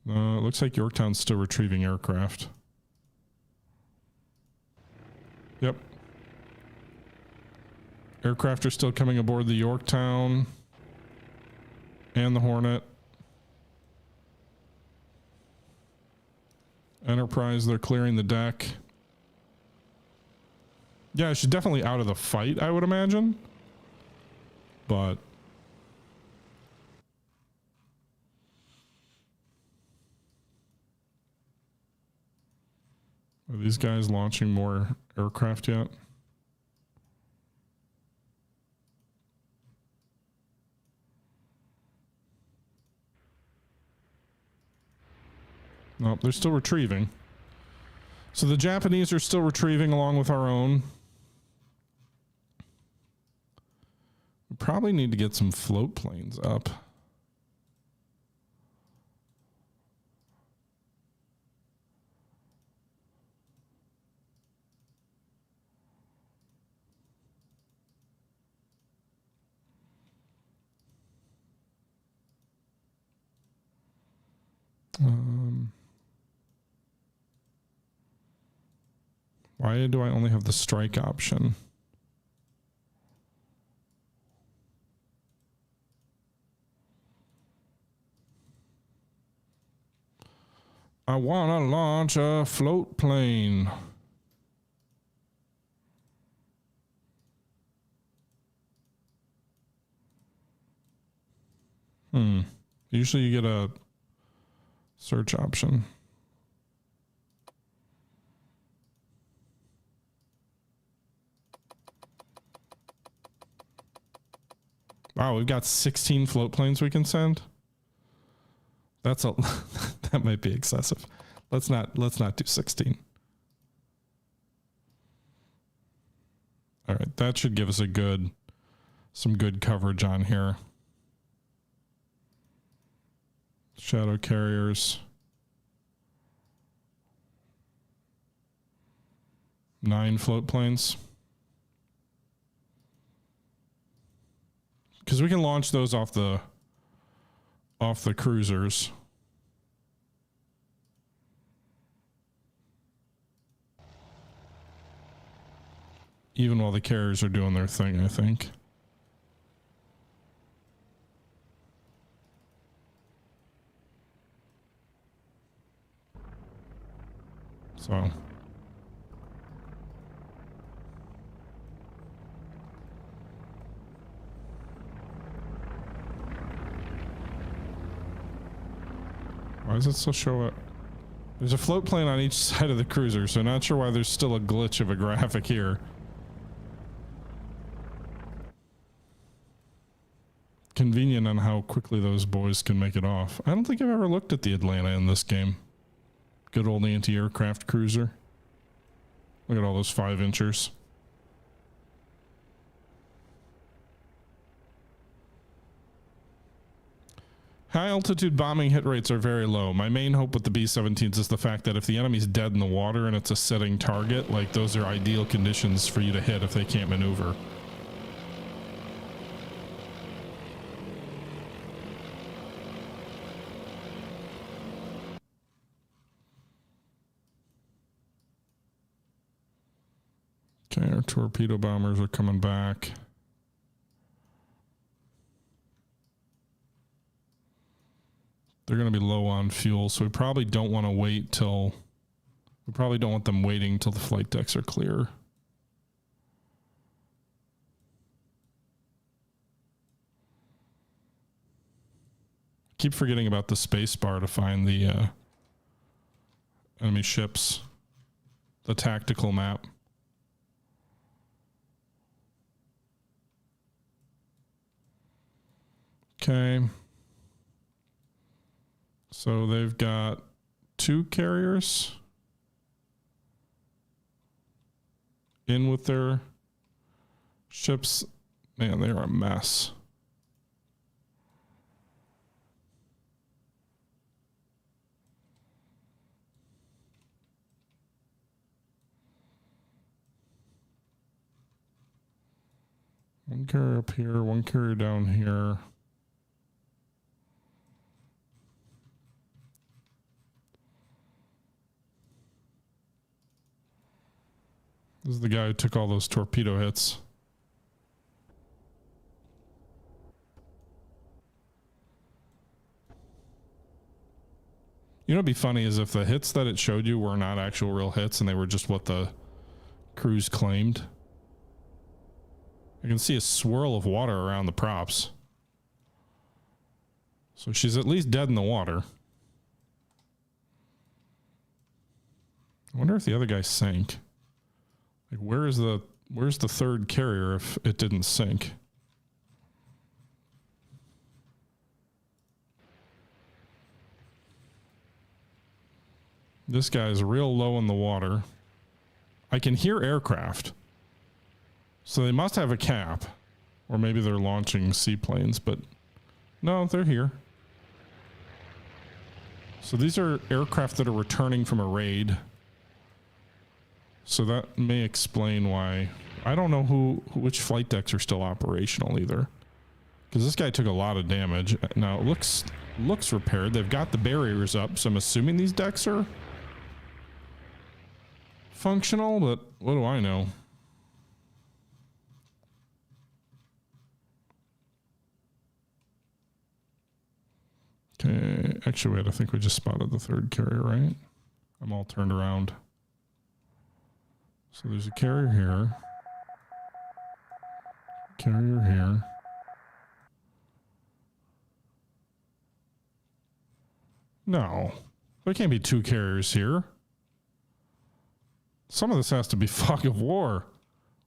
It looks like Yorktown's still retrieving aircraft. Yep. Aircraft are still coming aboard the Yorktown and the Hornet. Enterprise, they're clearing the deck. Yeah, she's definitely out of the fight, I would imagine. But are these guys launching more aircraft yet? Nope, they're still retrieving. So the Japanese are still retrieving along with our own. We probably need to get some float planes up. Why do I only have the strike option? I want to launch a float plane. Usually you get a search option. Wow, we've got 16 float planes we can send. That's a that might be excessive. Let's not do 16. All right, that should give us some good coverage on here. Shadow carriers. 9 float planes. Because we can launch those off the cruisers. Even while the carriers are doing their thing, I think. So. Why does it still show it? There's a float plane on each side of the cruiser, so not sure why there's still a glitch of a graphic here. Convenient on how quickly those boys can make it off. I don't think I've ever looked at the Atlanta in this game. Good old anti-aircraft cruiser. Look at all those 5-inchers. High altitude bombing hit rates are very low. My main hope with the B-17s is the fact that if the enemy's dead in the water and it's a sitting target, like those are ideal conditions for you to hit if they can't maneuver. Okay, our torpedo bombers are coming back. They're going to be low on fuel, so we probably don't want to wait till... We probably don't want them waiting till the flight decks are clear. Keep forgetting about the space bar to find the enemy ships. The tactical map. Okay. So they've got 2 carriers in with their ships. Man, they are a mess. One carrier up here, one carrier down here. This is the guy who took all those torpedo hits. You know what'd be funny is if the hits that it showed you were not actual real hits and they were just what the crews claimed. I can see a swirl of water around the props. So she's at least dead in the water. I wonder if the other guy sank. Like where's the third carrier if it didn't sink? This guy's real low in the water. I can hear aircraft. So they must have a cap. Or maybe they're launching seaplanes, but no, they're here. So these are aircraft that are returning from a raid. So that may explain why. I don't know which flight decks are still operational either. Because this guy took a lot of damage. Now it looks repaired. They've got the barriers up, so I'm assuming these decks are functional, but what do I know? Okay, actually wait, I think we just spotted the third carrier, right? I'm all turned around. So there's a carrier here. Carrier here. No, there can't be two carriers here. Some of this has to be fog of war.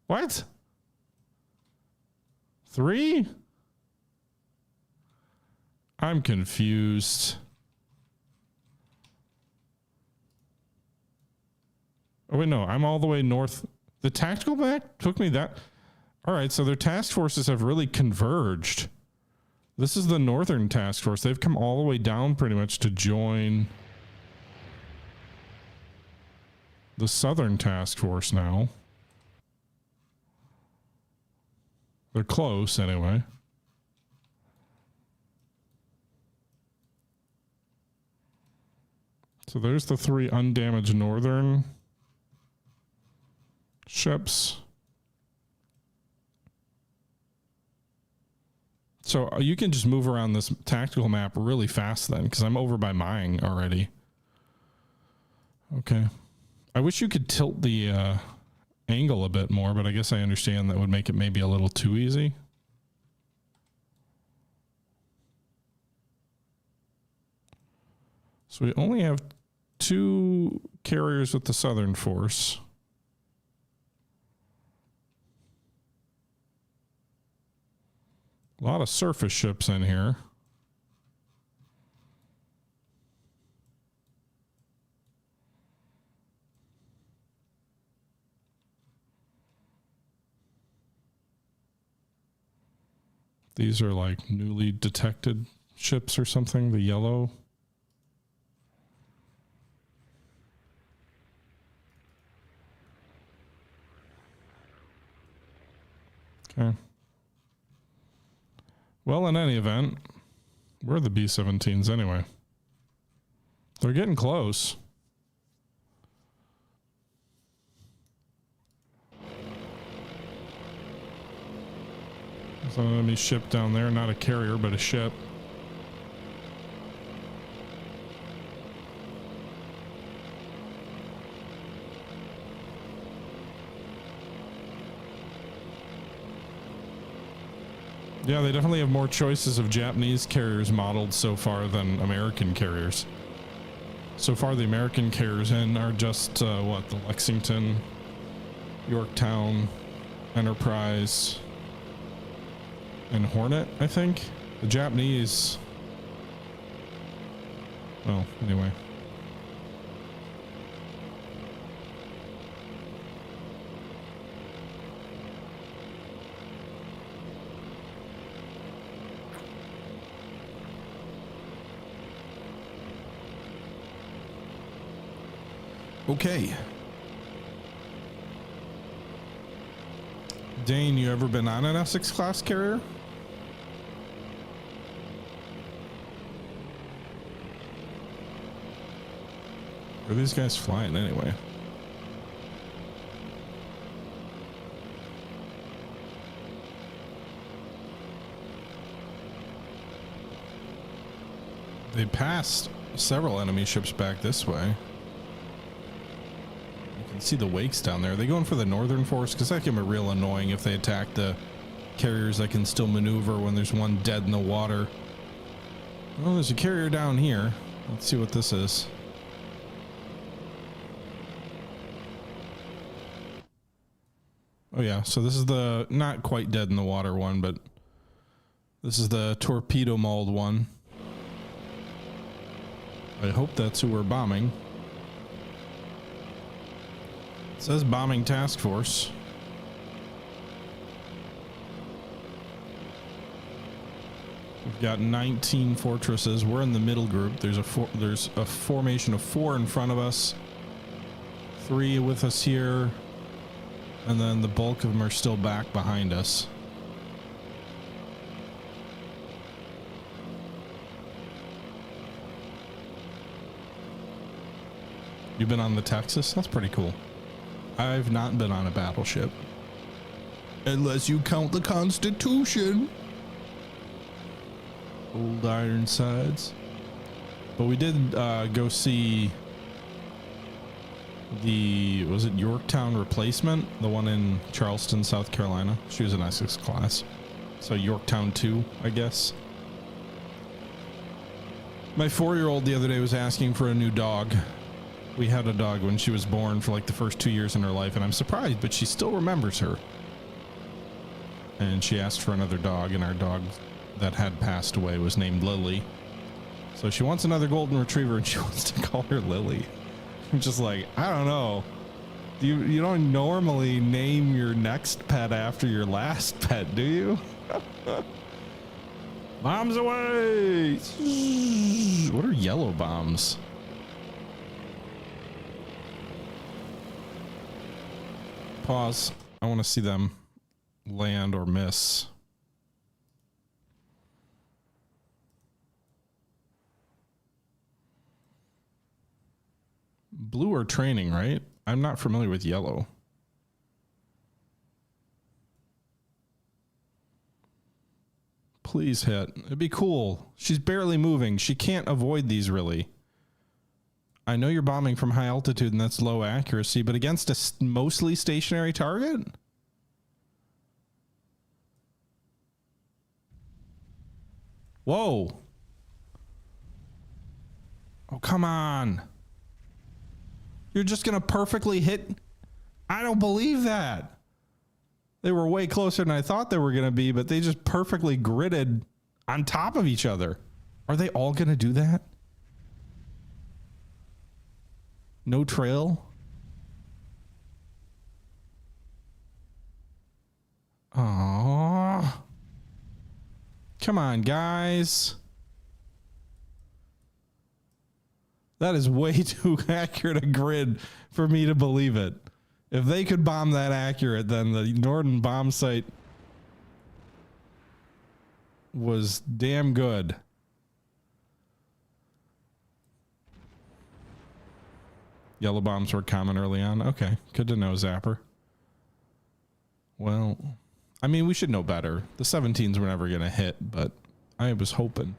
What? 3? I'm confused. Oh wait, no, I'm all the way north. The tactical back took me that. All right, so their task forces have really converged. This is the northern task force. They've come all the way down pretty much to join the southern task force now. They're close anyway. So there's the 3 undamaged northern ships. So you can just move around this tactical map really fast then, because I'm over by mine already. Okay. I wish you could tilt the angle a bit more, but I guess I understand that would make it maybe a little too easy. So we only have 2 carriers with the southern force. A lot of surface ships in here. These are like newly detected ships or something, the yellow. Okay. Well, in any event, where are the B-17s anyway? They're getting close. There's an enemy ship down there, not a carrier, but a ship. Yeah, they definitely have more choices of Japanese carriers modeled so far than American carriers. So far, the American carriers in are just, what, the Lexington, Yorktown, Enterprise, and Hornet, I think. The Japanese... Well, anyway. Okay. Dane, you ever been on an Essex class carrier? Where are these guys flying anyway? They passed several enemy ships back this way. See the wakes down there. Are they going for the northern force? Because that can be real annoying if they attack the carriers that can still maneuver when there's one dead in the water. Oh, there's a carrier down here. Let's see what this is. Oh yeah, so this is the not quite dead in the water one, but this is the torpedo mauled one. I hope that's who we're bombing. says bombing task force. We've got 19 fortresses. We're in the middle group. There's a formation of 4 in front of us. 3 with us here. And then the bulk of them are still back behind us. You've been on the Texas? That's pretty cool. I've not been on a battleship. Unless you count the Constitution. Old Ironsides. But we did go see was it Yorktown replacement? The one in Charleston, South Carolina. She was an Essex class. So Yorktown 2, I guess. My 4-year-old the other day was asking for a new dog. We had a dog when she was born for like the first 2 years in her life, and I'm surprised, but she still remembers her. And she asked for another dog, and our dog that had passed away was named Lily. So she wants another golden retriever, and she wants to call her Lily. I'm just like, I don't know. You don't normally name your next pet after your last pet, do you? Bombs away! What are yellow bombs? Pause. I want to see them land or miss. Blue or training, right? I'm not familiar with yellow. Please hit. It'd be cool. She's barely moving. She can't avoid these really. I know you're bombing from high altitude and that's low accuracy, but against a mostly stationary target? Whoa. Oh, come on. You're just going to perfectly hit. I don't believe that. They were way closer than I thought they were going to be, but they just perfectly gridded on top of each other. Are they all going to do that? No trail? Aww. Come on, guys. That is way too accurate a grid for me to believe it. If they could bomb that accurate, then the Norden bomb site was damn good. Yellow bombs were common early on. Okay, good to know, Zapper. Well, I mean, we should know better. The 17s were never going to hit, but I was hoping.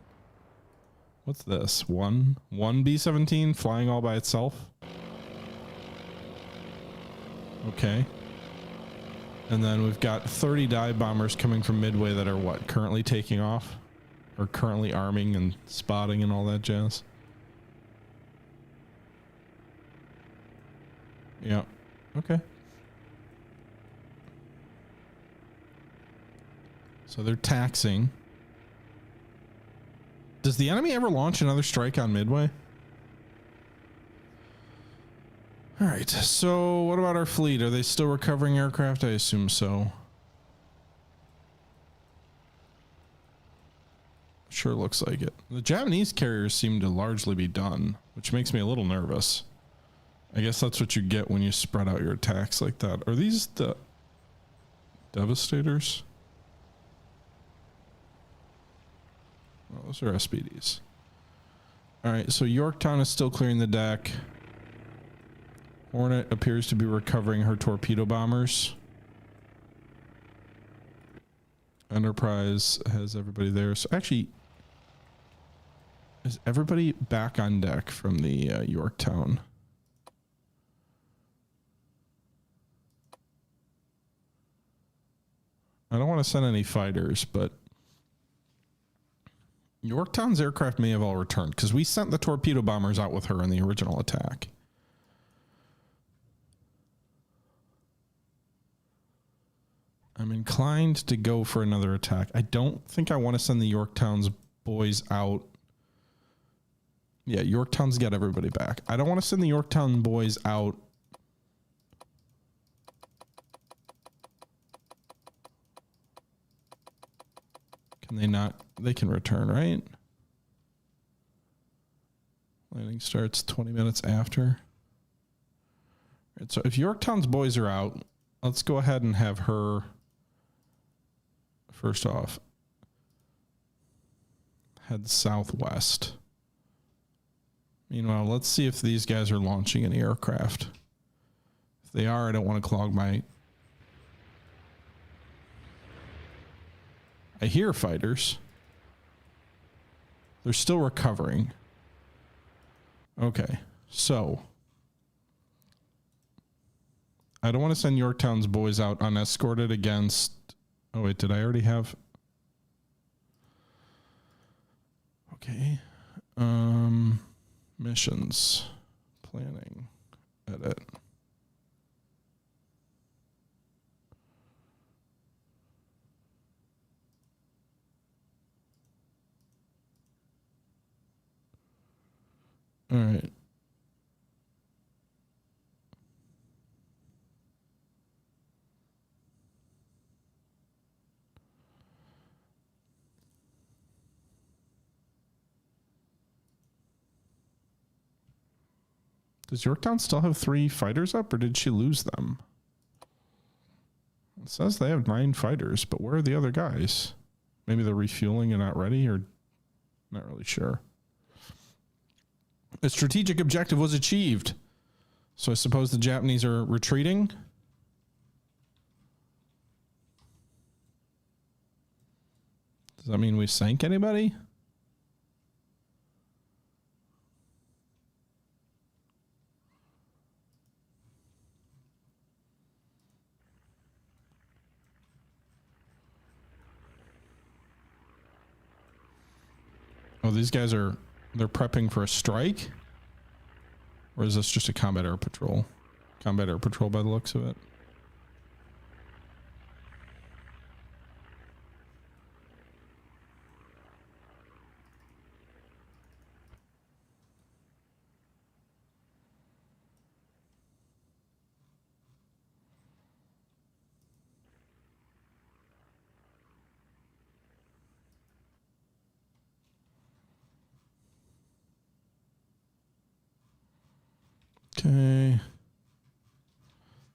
What's this? One B-17 flying all by itself? Okay. And then we've got 30 dive bombers coming from Midway that are what? Currently taking off? Or currently arming and spotting and all that jazz? Yeah. Okay. So they're taxing. Does the enemy ever launch another strike on Midway? All right. So what about our fleet? Are they still recovering aircraft? I assume so. Sure looks like it. The Japanese carriers seem to largely be done, which makes me a little nervous. I guess that's what you get when you spread out your attacks like that. Are these the Devastators? Oh, those are SPDs. All right, so Yorktown is still clearing the deck. Hornet appears to be recovering her torpedo bombers. Enterprise has everybody there. So actually, is everybody back on deck from the Yorktown? I don't want to send any fighters, but Yorktown's aircraft may have all returned because we sent the torpedo bombers out with her in the original attack. I'm inclined to go for another attack. I don't think I want to send the Yorktown's boys out. Yeah, Yorktown's got everybody back. I don't want to send the Yorktown boys out They can return, right? Landing starts 20 minutes after. Right, so if Yorktown's boys are out, let's go ahead and have her first off head southwest. Meanwhile, let's see if these guys are launching any aircraft. If they are, I don't want to clog my... I hear fighters. They're still recovering. Okay, so I don't want to send Yorktown's boys out unescorted against... Oh, wait, did I already have... Okay. Missions. Planning. Edit. All right. Does Yorktown still have 3 fighters up, or did she lose them? It says they have 9 fighters, but where are the other guys? Maybe they're refueling and not ready, or not really sure. The strategic objective was achieved. So I suppose the Japanese are retreating. Does that mean we sank anybody? Oh, these guys they're prepping for a strike? Or is this just a combat air patrol? Combat air patrol by the looks of it. Okay.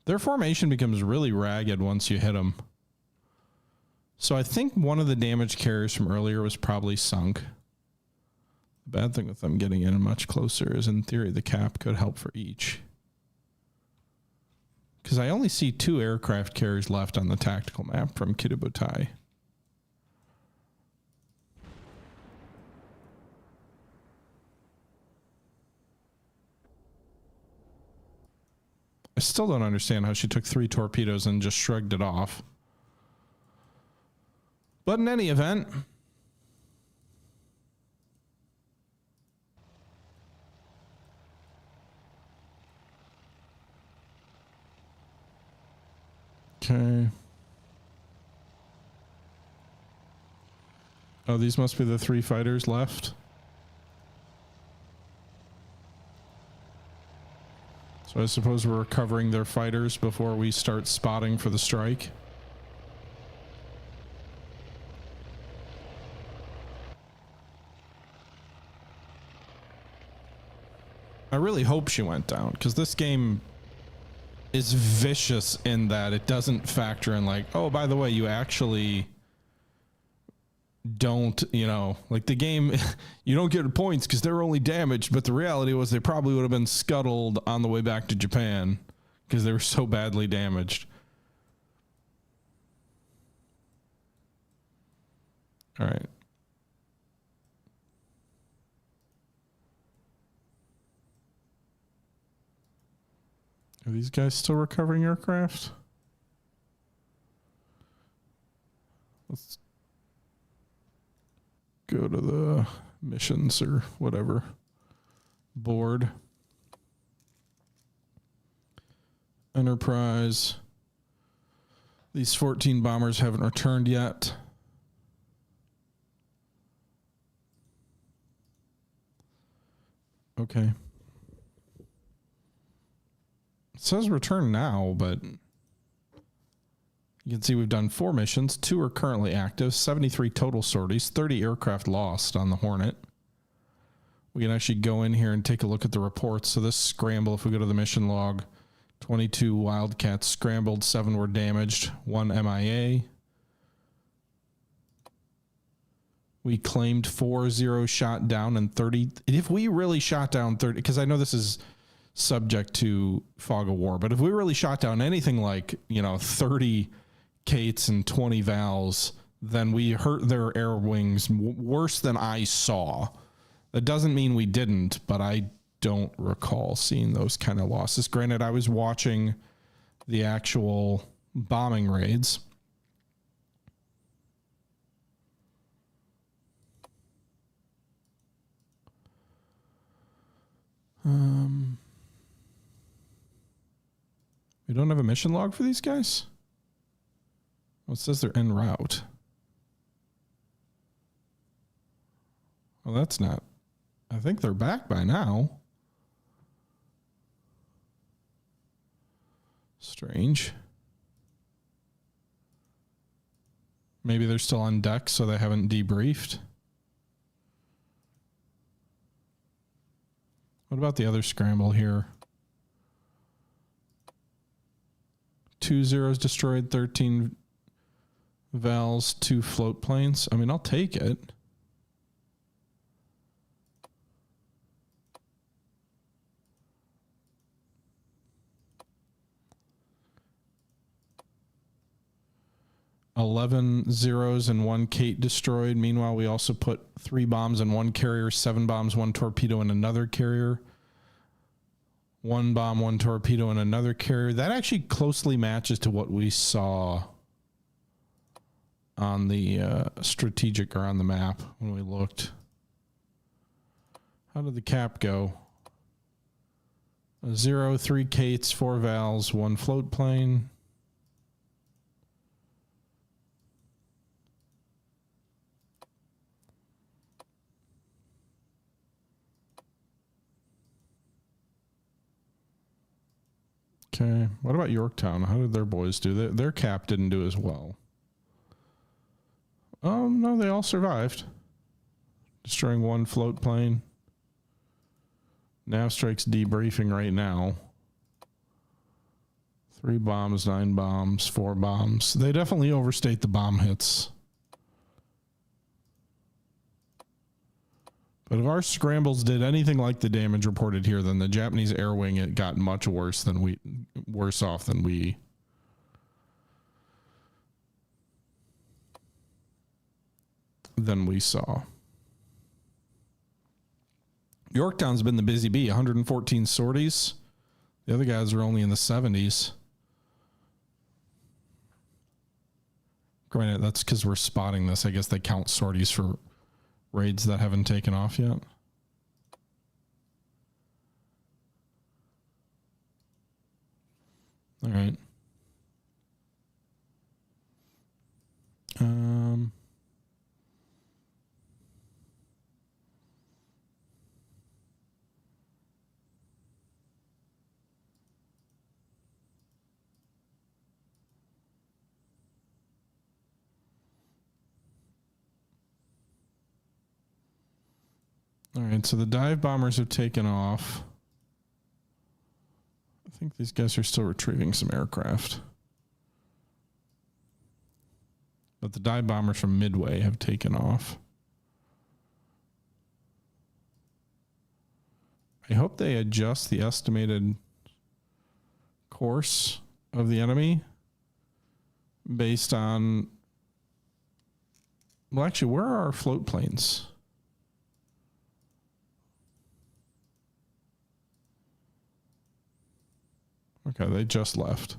Their formation becomes really ragged once you hit them. So I think one of the damage carriers from earlier was probably sunk. The bad thing with them getting in much closer is, in theory, the cap could help for each. Because I only see 2 aircraft carriers left on the tactical map from Kitabutai. I still don't understand how she took 3 torpedoes and just shrugged it off. But in any event... Okay. Oh, these must be the 3 fighters left. So I suppose we're recovering their fighters before we start spotting for the strike. I really hope she went down, because this game is vicious in that it doesn't factor in like, oh, by the way, you actually don't, you know, like the game, you don't get points because they're only damaged, but the reality was they probably would have been scuttled on the way back to Japan because they were so badly damaged. All right. Are these guys still recovering aircraft? Let's go to the missions or whatever board. Enterprise. These 14 bombers haven't returned yet. Okay. It says return now, but You can see we've done 4 missions. 2 are currently active, 73 total sorties, 30 aircraft lost on the Hornet. We can actually go in here and take a look at the reports. So this scramble, if we go to the mission log, 22 Wildcats scrambled, 7 were damaged, 1 MIA. We claimed 4-0 shot down and 30. If we really shot down 30, because I know this is subject to fog of war, but if we really shot down anything like, 30 Kates and 20 Vals, then we hurt their air wings worse than I saw. That doesn't mean we didn't, but I don't recall seeing those kind of losses. Granted, I was watching the actual bombing raids. We don't have a mission log for these guys? Well, it says they're en route. Well, that's not... I think they're back by now. Strange. Maybe they're still on deck, so they haven't debriefed. What about the other scramble here? 2 zeros destroyed, 13 Vals, 2 float planes. I mean, I'll take it. $11 zeros and 1 Kate destroyed. Meanwhile, we also put 3 bombs in 1 carrier, 7 bombs, 1 torpedo in another carrier. 1 bomb, 1 torpedo in another carrier. That actually closely matches to what we saw on the strategic or on the map when we looked. How did the cap go? 0, 3 Kates, 4 Vals, 1 float plane. Okay, what about Yorktown? How did their boys do? Their cap didn't do as well. No, they all survived. Destroying 1 float plane. Nav strike's debriefing right now. 3 bombs, 9 bombs, 4 bombs. They definitely overstate the bomb hits. But if our scrambles did anything like the damage reported here, then the Japanese air wing, it got much worse off than we. Saw. Yorktown's been the busy bee, 114 sorties. The other guys are only in the 70s. Granted, that's because we're spotting this. I guess they count sorties for raids that haven't taken off yet. All right. All right, so the dive bombers have taken off. I think these guys are still retrieving some aircraft. But the dive bombers from Midway have taken off. I hope they adjust the estimated course of the enemy based on... Well, actually, where are our float planes? Okay, they just left.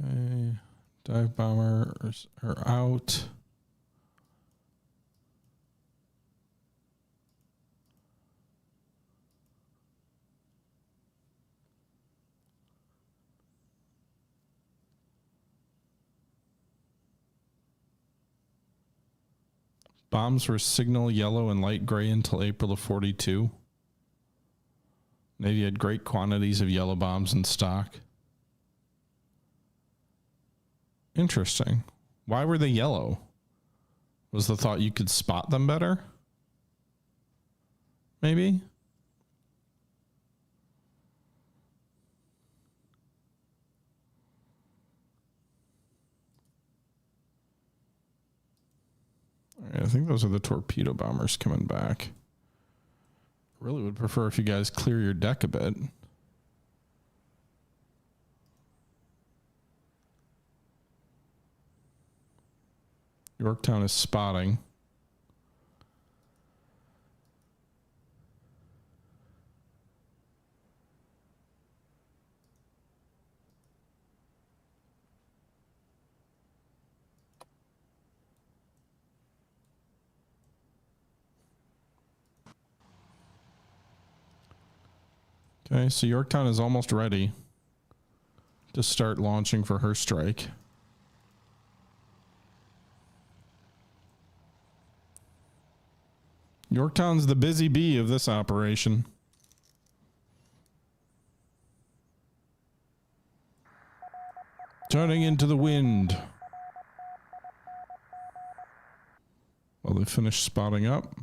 Okay, dive bombers are out. Bombs were signal yellow and light gray until April of 42. Navy had great quantities of yellow bombs in stock. Interesting. Why were they yellow? Was the thought you could spot them better? Maybe? All right, I think those are the torpedo bombers coming back. Really would prefer if you guys clear your deck a bit. Yorktown is spotting. Okay, so Yorktown is almost ready to start launching for her strike. Yorktown's the busy bee of this operation. Turning into the wind. Well, they finished spotting up.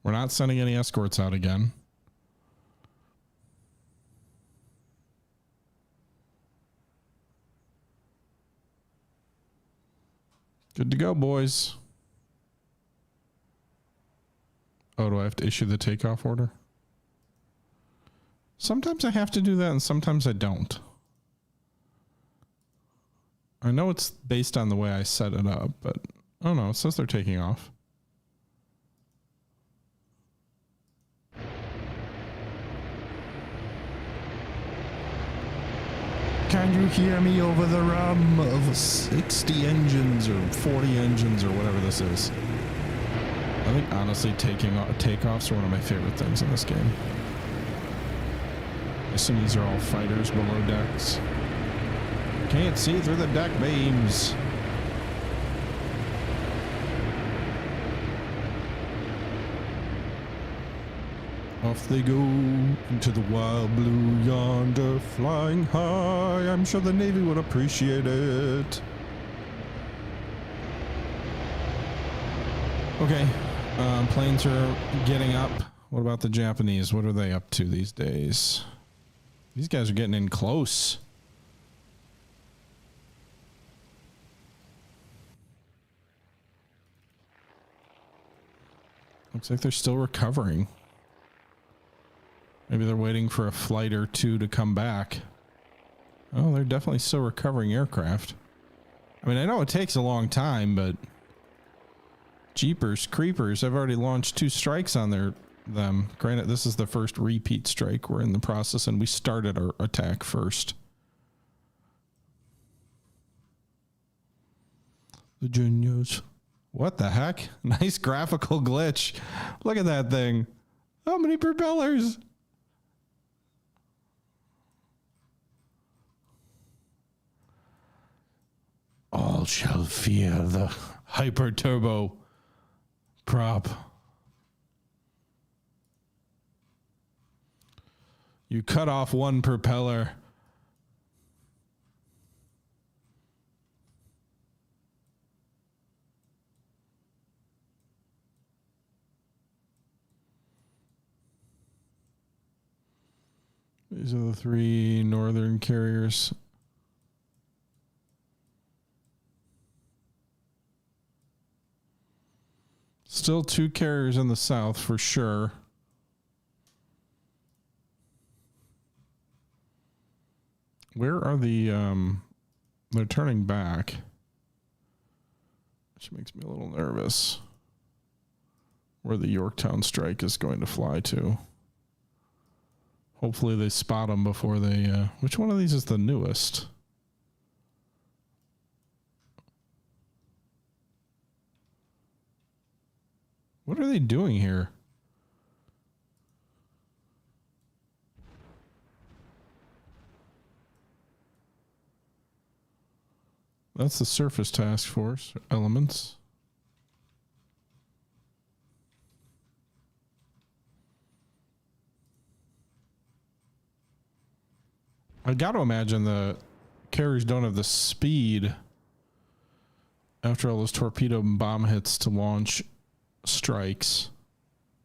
We're not sending any escorts out again. Good to go, boys. Oh, do I have to issue the takeoff order? Sometimes I have to do that and sometimes I don't. I know it's based on the way I set it up, but oh no, it says they're taking off. Can you hear me over the rum of 60 engines or 40 engines or whatever this is? I think honestly takeoffs are one of my favorite things in this game. I assume these are all fighters below decks. Can't see through the deck beams. Off they go into the wild blue yonder, flying high. I'm sure the Navy would appreciate it. Okay, planes are getting up. What about the Japanese? What are they up to these days? These guys are getting in close. Looks like they're still recovering. Maybe they're waiting for a flight or two to come back. Oh, they're definitely still recovering aircraft. I mean, I know it takes a long time, but jeepers creepers, I've already launched 2 strikes on them. Granted, this is the first repeat strike we're in the process, and we started our attack first. The Juniors. What the heck? Nice graphical glitch. Look at that thing. How many propellers? All shall fear the hyper turbo prop. You cut off one propeller. These are the 3 northern carriers. Still 2 carriers in the south for sure. Where are the, they're turning back, which makes me a little nervous. Where the Yorktown strike is going to fly to. Hopefully they spot them before they, which one of these is the newest? What are they doing here? That's the surface task force elements. I got to imagine the carriers don't have the speed after all those torpedo and bomb hits to launch strikes.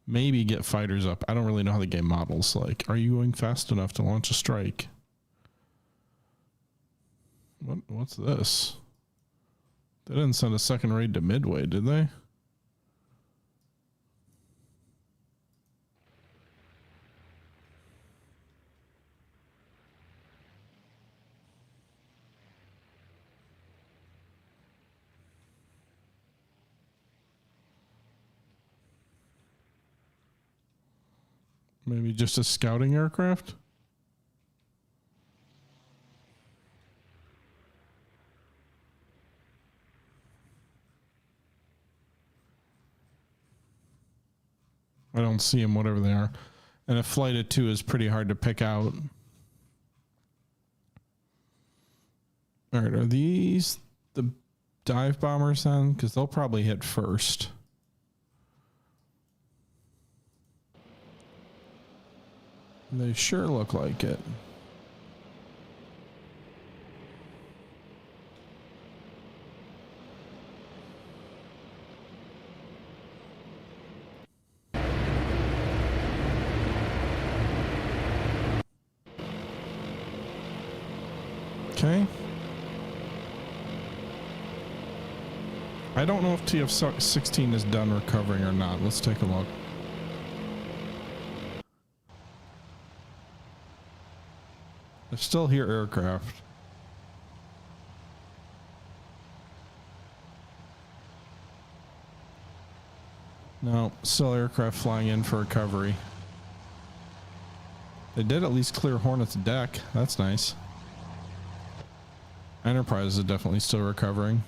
Maybe get fighters up. I don't really know how the game models. Like, are you going fast enough to launch a strike? What's this? They didn't send a second raid to Midway, did they? Maybe just a scouting aircraft? I don't see them, whatever they are. And a flight of 2 is pretty hard to pick out. All right, are these the dive bombers then? Because they'll probably hit first. They sure look like it. Okay. I don't know if TF-16 is done recovering or not. Let's take a look. There's still here aircraft. No, still aircraft flying in for recovery. They did at least clear Hornet's deck. That's nice. Enterprise is definitely still recovering.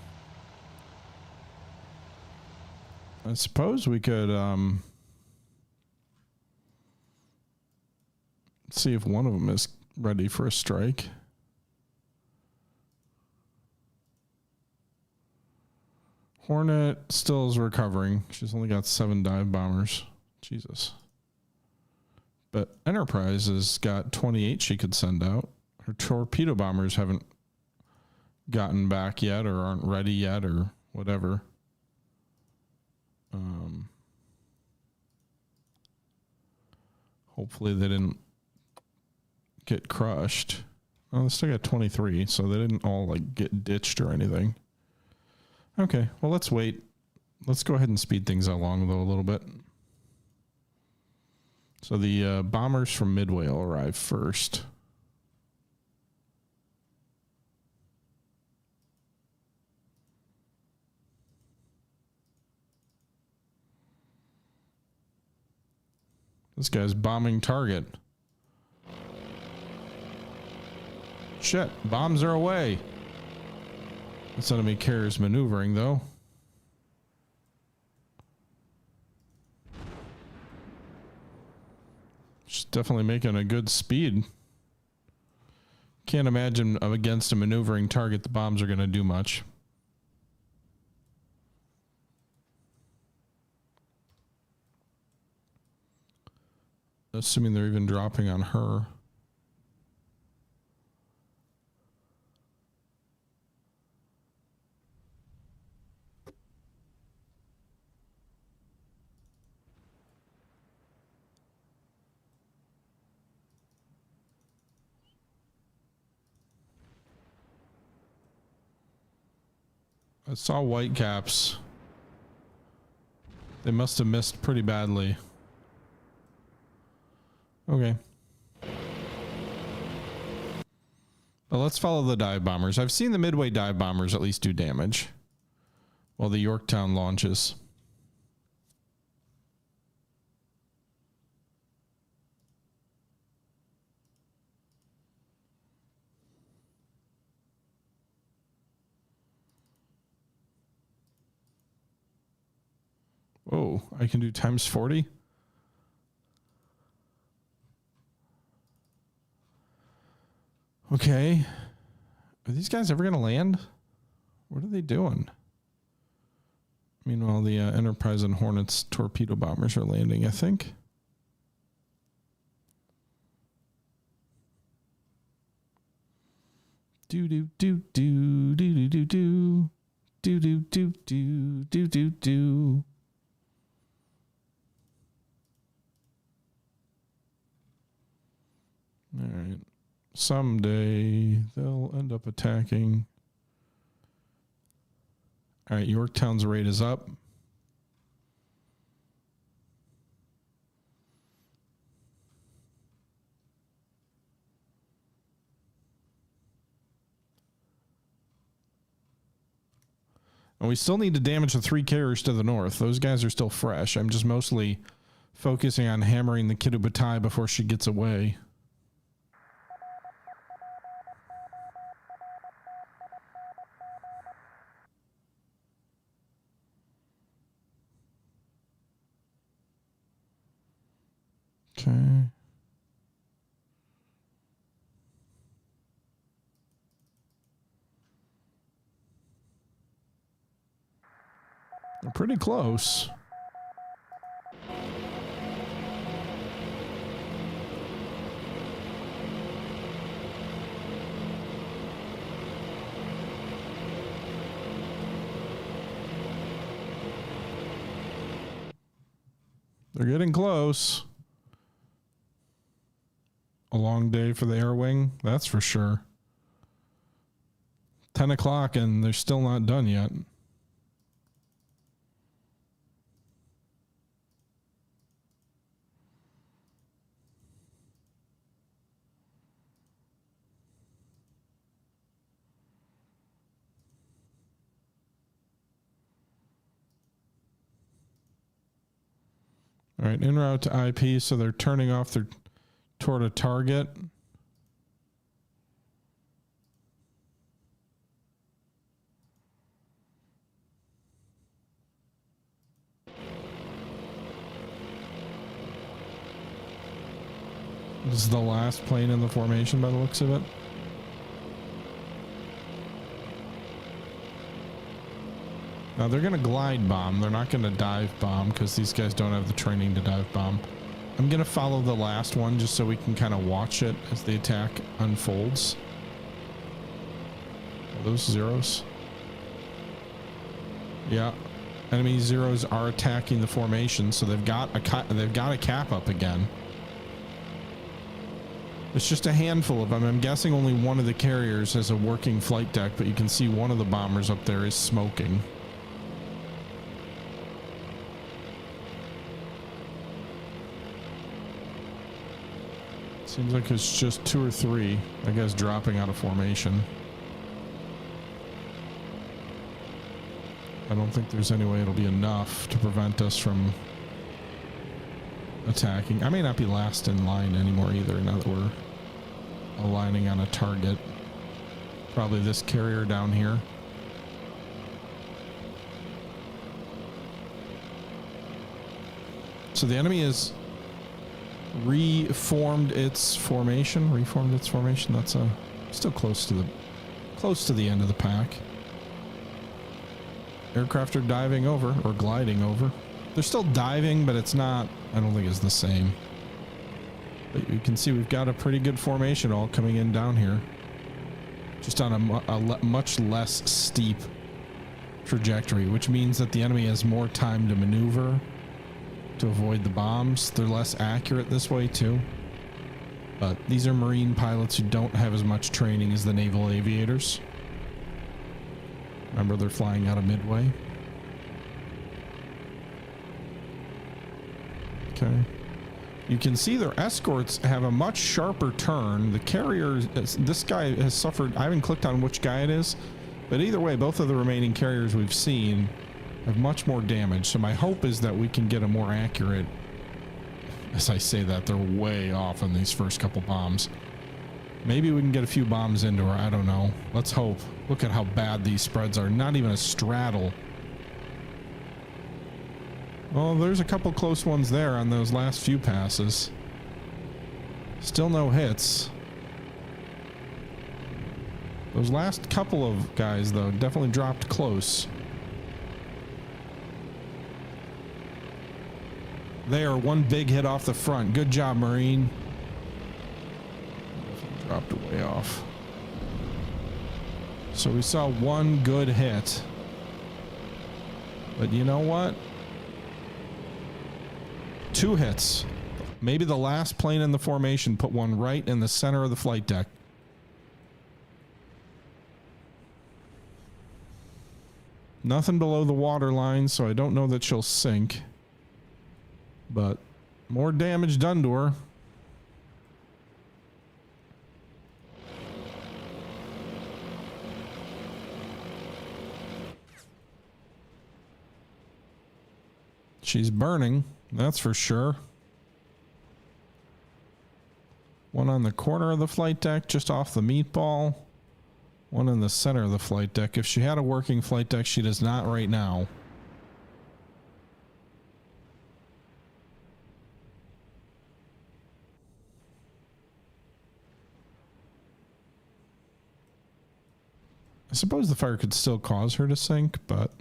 I suppose we could see if one of them is ready for a strike. Hornet still is recovering. She's only got 7 dive bombers. Jesus. But Enterprise has got 28 she could send out. Her torpedo bombers haven't gotten back yet or aren't ready yet or whatever. Hopefully they didn't get crushed. Oh, they still got 23, so they didn't all like get ditched or anything. Okay, well, let's wait. Let's go ahead and speed things along though a little bit. So the bombers from Midway will arrive first. This guy's bombing target. Shit, bombs are away. This enemy carrier's maneuvering though. She's definitely making a good speed. Can't imagine against a maneuvering target the bombs are going to do much. Assuming they're even dropping on her. I saw Whitecaps. They must have missed pretty badly. Okay. Well, let's follow the dive bombers. I've seen the Midway dive bombers at least do damage while the Yorktown launches. Oh, I can do times 40? Okay. Are these guys ever going to land? What are they doing? Meanwhile, the Enterprise and Hornets torpedo bombers are landing, I think. Do do do do do do do do do do do do do do do. All right. Someday they'll end up attacking. All right, Yorktown's rate is up. And we still need to damage the 3 carriers to the north. Those guys are still fresh. I'm just mostly focusing on hammering the Kirubutai before she gets away. Okay. They're pretty close. They're getting close. A long day for the air wing, that's for sure. 10 o'clock and they're still not done yet. All right, en route to IP, so they're turning off their toward a target. This is the last plane in the formation by the looks of it. Now they're going to glide bomb. They're not going to dive bomb because these guys don't have the training to dive bomb. I'm going to follow the last one just so we can kind of watch it as the attack unfolds. Are those zeros? Yeah. Enemy zeros are attacking the formation, so they've got a cap up again. It's just a handful of them. I'm guessing only one of the carriers has a working flight deck, but you can see one of the bombers up there is smoking. Seems like it's just 2 or 3, I guess, dropping out of formation. I don't think there's any way it'll be enough to prevent us from attacking. I may not be last in line anymore either, now that we're aligning on a target. Probably this carrier down here. So the enemy is reformed its formation. That's still close to the end of the pack. Aircraft are diving over or gliding over. They're still diving, but it's not, I don't think it's the same. But you can see we've got a pretty good formation all coming in down here. Just on a much less steep trajectory, which means that the enemy has more time to maneuver to avoid the bombs. They're less accurate this way too. But these are Marine pilots who don't have as much training as the naval aviators. Remember, they're flying out of Midway. Okay. You can see their escorts have a much sharper turn. The carriers, this guy has suffered, I haven't clicked on which guy it is, but either way, both of the remaining carriers we've seen have much more damage. So my hope is that we can get a more accurate, as I say that, they're way off on these first couple bombs. Maybe we can get a few bombs into her, I don't know. Let's hope. Look at how bad these spreads are. Not even a straddle. Well, there's a couple close ones there on those last few passes. Still no hits. Those last couple of guys, though, definitely dropped close. There, one big hit off the front. Good job, Marine. Dropped way off. So we saw one good hit. But you know what? 2 hits. Maybe the last plane in the formation put one right in the center of the flight deck. Nothing below the water line, so I don't know that she'll sink. But more damage done to her. She's burning, that's for sure. One on the corner of the flight deck, just off the meatball. One in the center of the flight deck. If she had a working flight deck, she does not right now. I suppose the fire could still cause her to sink, but...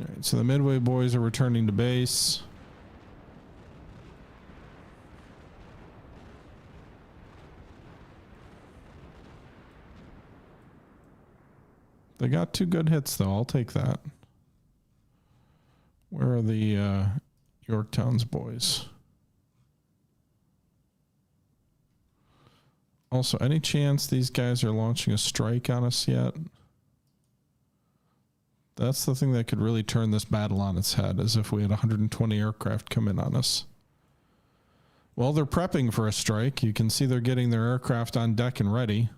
Alright, so the Midway boys are returning to base. They got 2 good hits, though. I'll take that. Where are the Yorktown's boys? Also, any chance these guys are launching a strike on us yet? That's the thing that could really turn this battle on its head, is if we had 120 aircraft come in on us. Well, they're prepping for a strike. You can see they're getting their aircraft on deck and ready.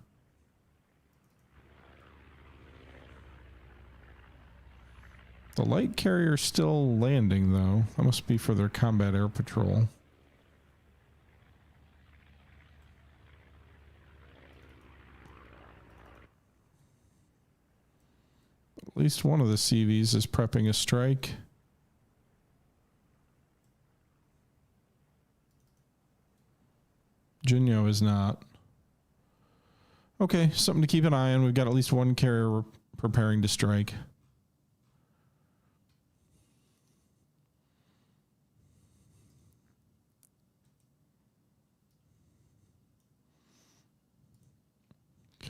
The light carrier's still landing, though. That must be for their combat air patrol. At least one of the CVs is prepping a strike. Junyo is not. Okay, something to keep an eye on. We've got at least one carrier preparing to strike.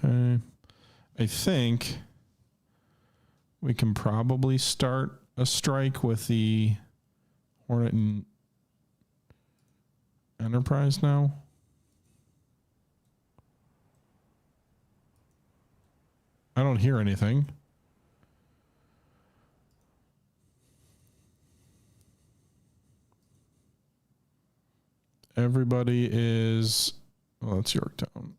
Okay. I think we can probably start a strike with the Hornet and Enterprise now. I don't hear anything. Everybody is... Oh, that's Yorktown.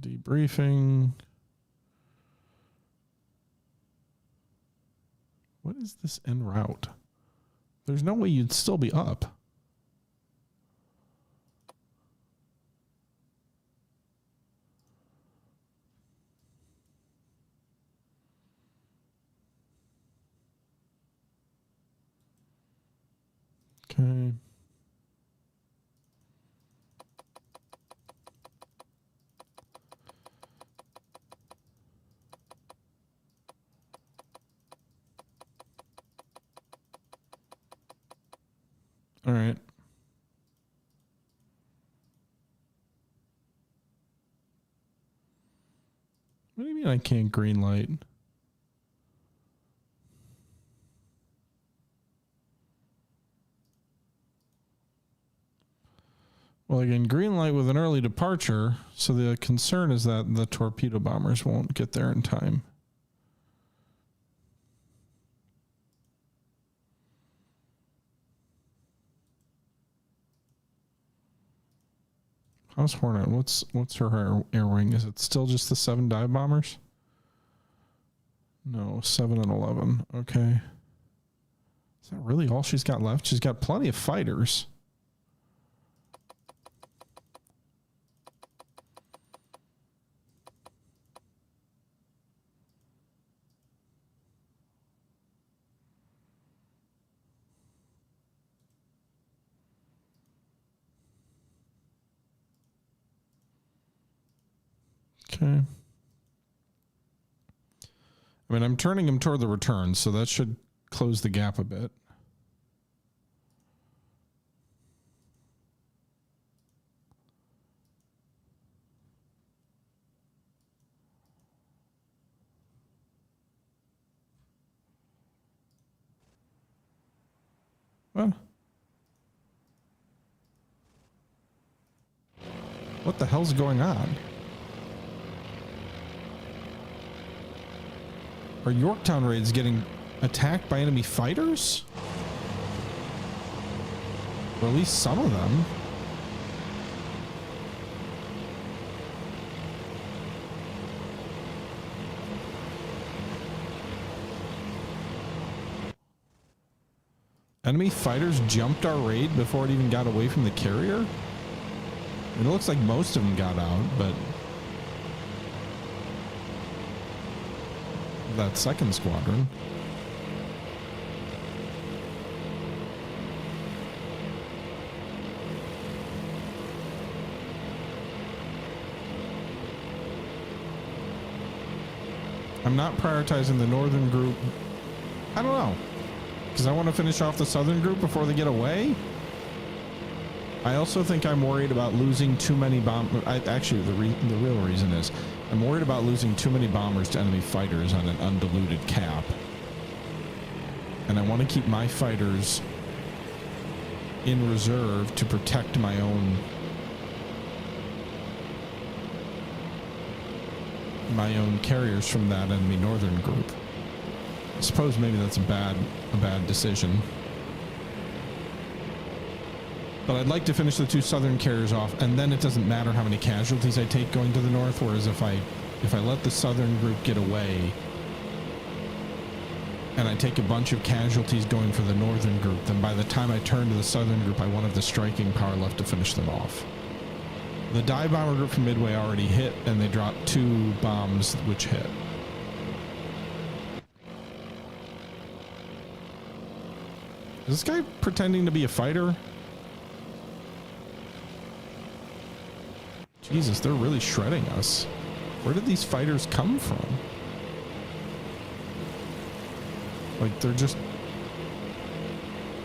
Debriefing. What is this en route? There's no way you'd still be up. Okay. All right. What do you mean I can't green light? Well, again, green light with an early departure, so the concern is that the torpedo bombers won't get there in time. How's Hornet? What's her air wing? Is it still just the 7 dive bombers? No, 7 and 11. Okay. Is that really all she's got left? She's got plenty of fighters. Okay. I mean, I'm turning him toward the return, so that should close the gap a bit. What the hell's going on? Are Yorktown raids getting attacked by enemy fighters? Or at least some of them. Enemy fighters jumped our raid before it even got away from the carrier? It looks like most of them got out, but that second squadron. I'm not prioritizing the northern group. I don't know. Because I want to finish off the southern group before they get away. I also think I'm worried about losing too many actually, the real reason is I'm worried about losing too many bombers to enemy fighters on an undiluted cap. And I want to keep my fighters in reserve to protect my own carriers from that enemy northern group. I suppose maybe that's a bad decision. But I'd like to finish the two southern carriers off, and then it doesn't matter how many casualties I take going to the north, whereas if I let the southern group get away and I take a bunch of casualties going for the northern group, then by the time I turn to the southern group, I won't have the striking power left to finish them off. The dive bomber group from Midway already hit, and they dropped 2 bombs which hit. Is this guy pretending to be a fighter? Jesus, they're really shredding us. Where did these fighters come from? Like, they're just...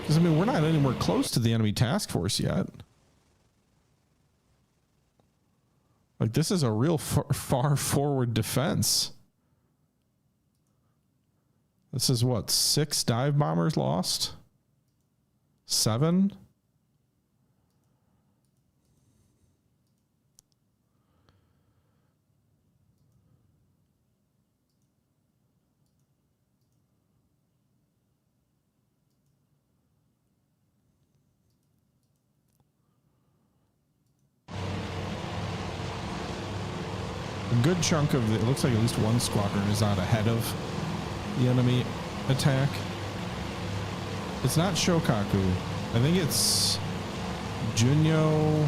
Because, I mean, we're not anywhere close to the enemy task force yet. Like, this is a real far forward defense. This is what, 6 dive bombers lost? 7? A good chunk of it looks like at least one squadron is out ahead of the enemy attack. It's not Shokaku. I think it's Junyo,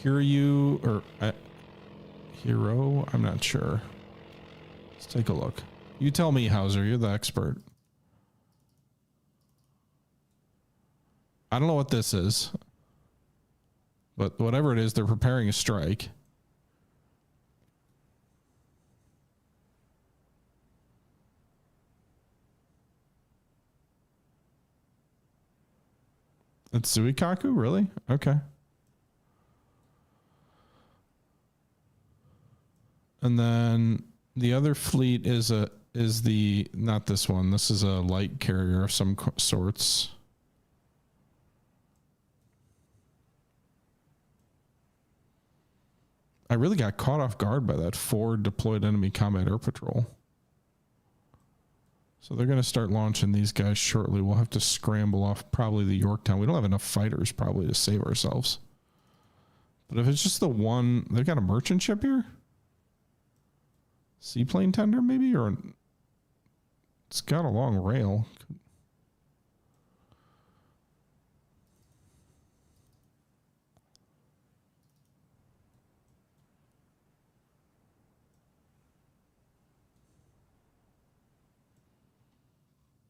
Hiryu, or Hiro. I'm not sure. Let's take a look. You tell me, Hauser. You're the expert. I don't know what this is. But whatever it is, they're preparing a strike. It's Suikaku, really? Okay. And then the other fleet is not this one. This is a light carrier of some sorts. I really got caught off guard by that 4 deployed enemy combat air patrol. So they're going to start launching these guys shortly. We'll have to scramble off probably the Yorktown. We don't have enough fighters probably to save ourselves. But if it's just the one, they've got a merchant ship here? Seaplane tender maybe? Or it's got a long rail.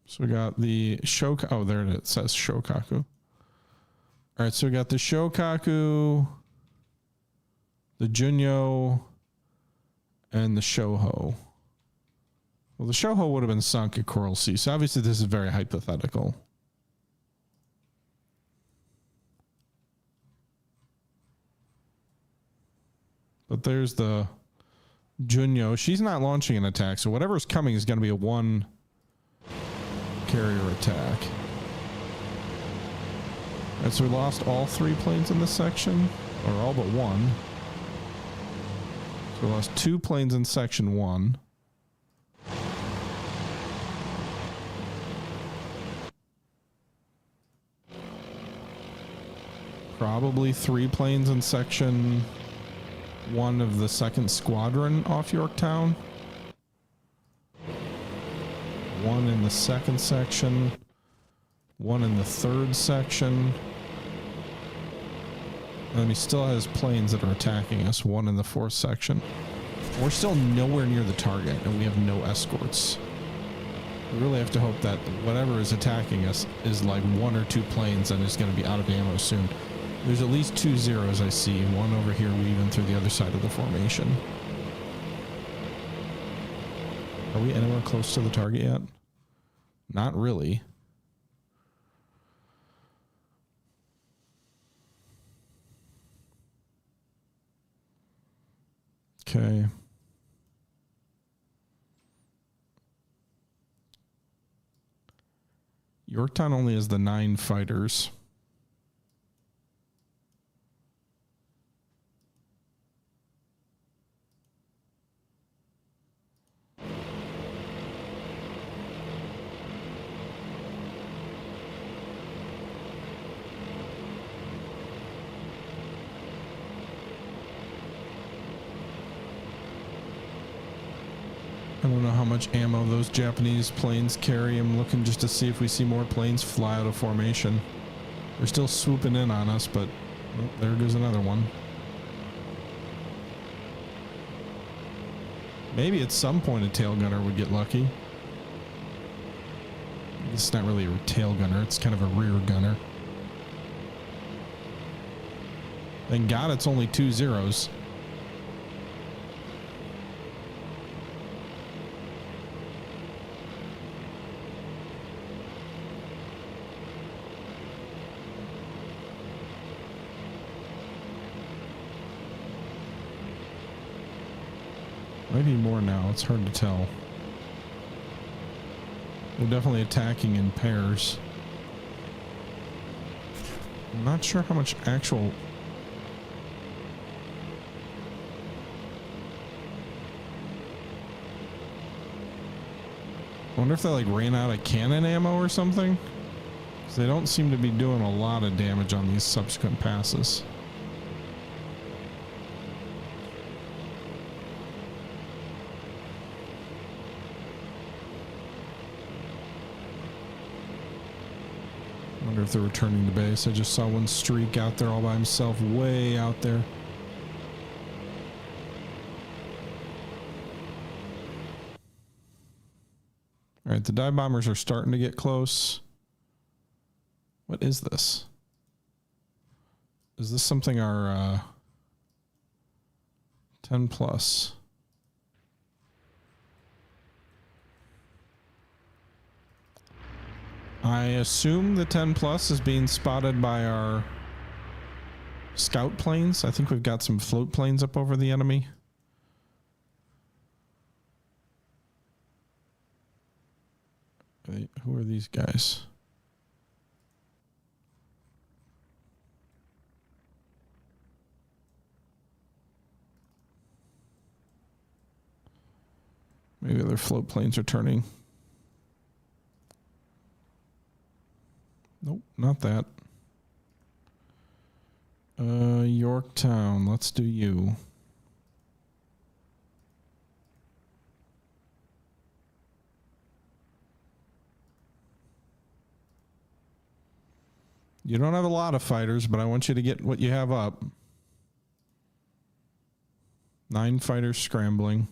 So we got the Shokaku. Oh, there it is. It says Shokaku. All right, so we got the Shokaku, the Junyo, and the Shoho. Well, the Shoho would have been sunk at Coral Sea, so obviously this is very hypothetical. But there's the Junyo. She's not launching an attack, so whatever's coming is going to be a one carrier attack. All right, so we lost all 3 planes in this section, or all but one. So we lost 2 planes in section 1. Probably 3 planes in section 1 of the 2nd Squadron off Yorktown. 1 in the 2nd section. 1 in the 3rd section. And he still has planes that are attacking us. 1 in the 4th section. We're still nowhere near the target, and we have no escorts. We really have to hope that whatever is attacking us is like 1 or 2 planes and is going to be out of ammo soon. There's at least 2 zeros I see. 1 over here weaving through the other side of the formation. Are we anywhere close to the target yet? Not really. Okay. Yorktown only has the 9 fighters. I don't know how much ammo those Japanese planes carry. I'm looking just to see if we see more planes fly out of formation. They're still swooping in on us, but oh, there goes another one. Maybe at some point a tail gunner would get lucky. It's not really a tail gunner, it's kind of a rear gunner. Thank God it's only 2 zeros. Maybe more now. It's hard to tell. We're definitely attacking in pairs. I'm not sure how much actual... I wonder if they like ran out of cannon ammo or something. Because they don't seem to be doing a lot of damage on these subsequent passes. If they're returning to base. I just saw one streak out there all by himself, way out there. All right, the dive bombers are starting to get close. What is this? Is this something our 10 plus? I assume the 10 plus is being spotted by our scout planes. I think we've got some float planes up over the enemy. Who are these guys? Maybe their float planes are turning. Nope, not that. Yorktown, let's do you. You don't have a lot of fighters, but I want you to get what you have up. 9 fighters scrambling.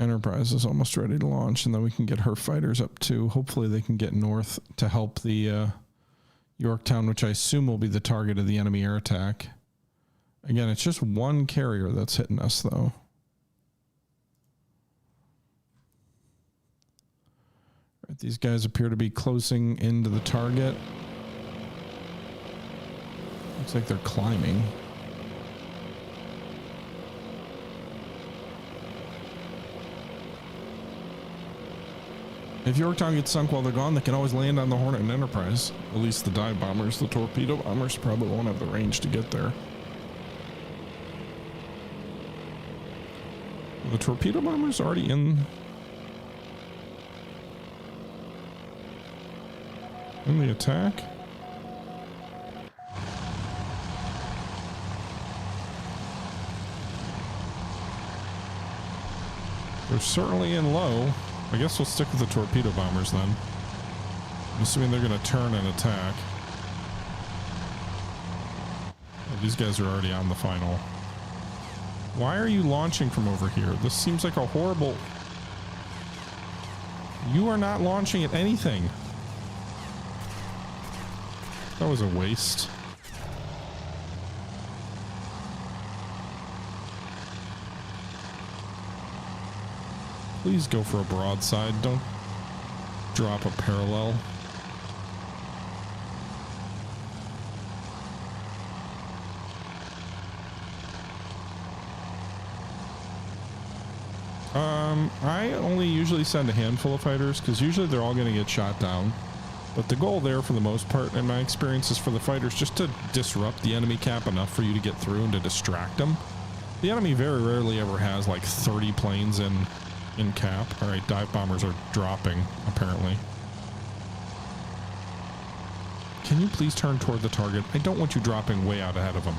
Enterprise is almost ready to launch, and then we can get her fighters up too. Hopefully they can get north to help the Yorktown, which I assume will be the target of the enemy air attack. Again, it's just one carrier that's hitting us, though. Right, these guys appear to be closing into the target. Looks like they're climbing. If Yorktown gets sunk while they're gone, they can always land on the Hornet and Enterprise. At least the dive bombers. The torpedo bombers probably won't have the range to get there. Are the torpedo bombers already in the attack? They're certainly in low. I guess we'll stick with the torpedo bombers then. I'm assuming they're going to turn and attack. Oh, these guys are already on the final. Why are you launching from over here? This seems like a horrible... You are not launching at anything. That was a waste. Please go for a broadside. Don't drop a parallel. I only usually send a handful of fighters because usually they're all going to get shot down. But the goal there, for the most part, in my experience, is for the fighters just to disrupt the enemy cap enough for you to get through and to distract them. The enemy very rarely ever has like 30 planes in cap. All right, dive bombers are dropping, apparently. Can you please turn toward the target? I don't want you dropping way out ahead of them.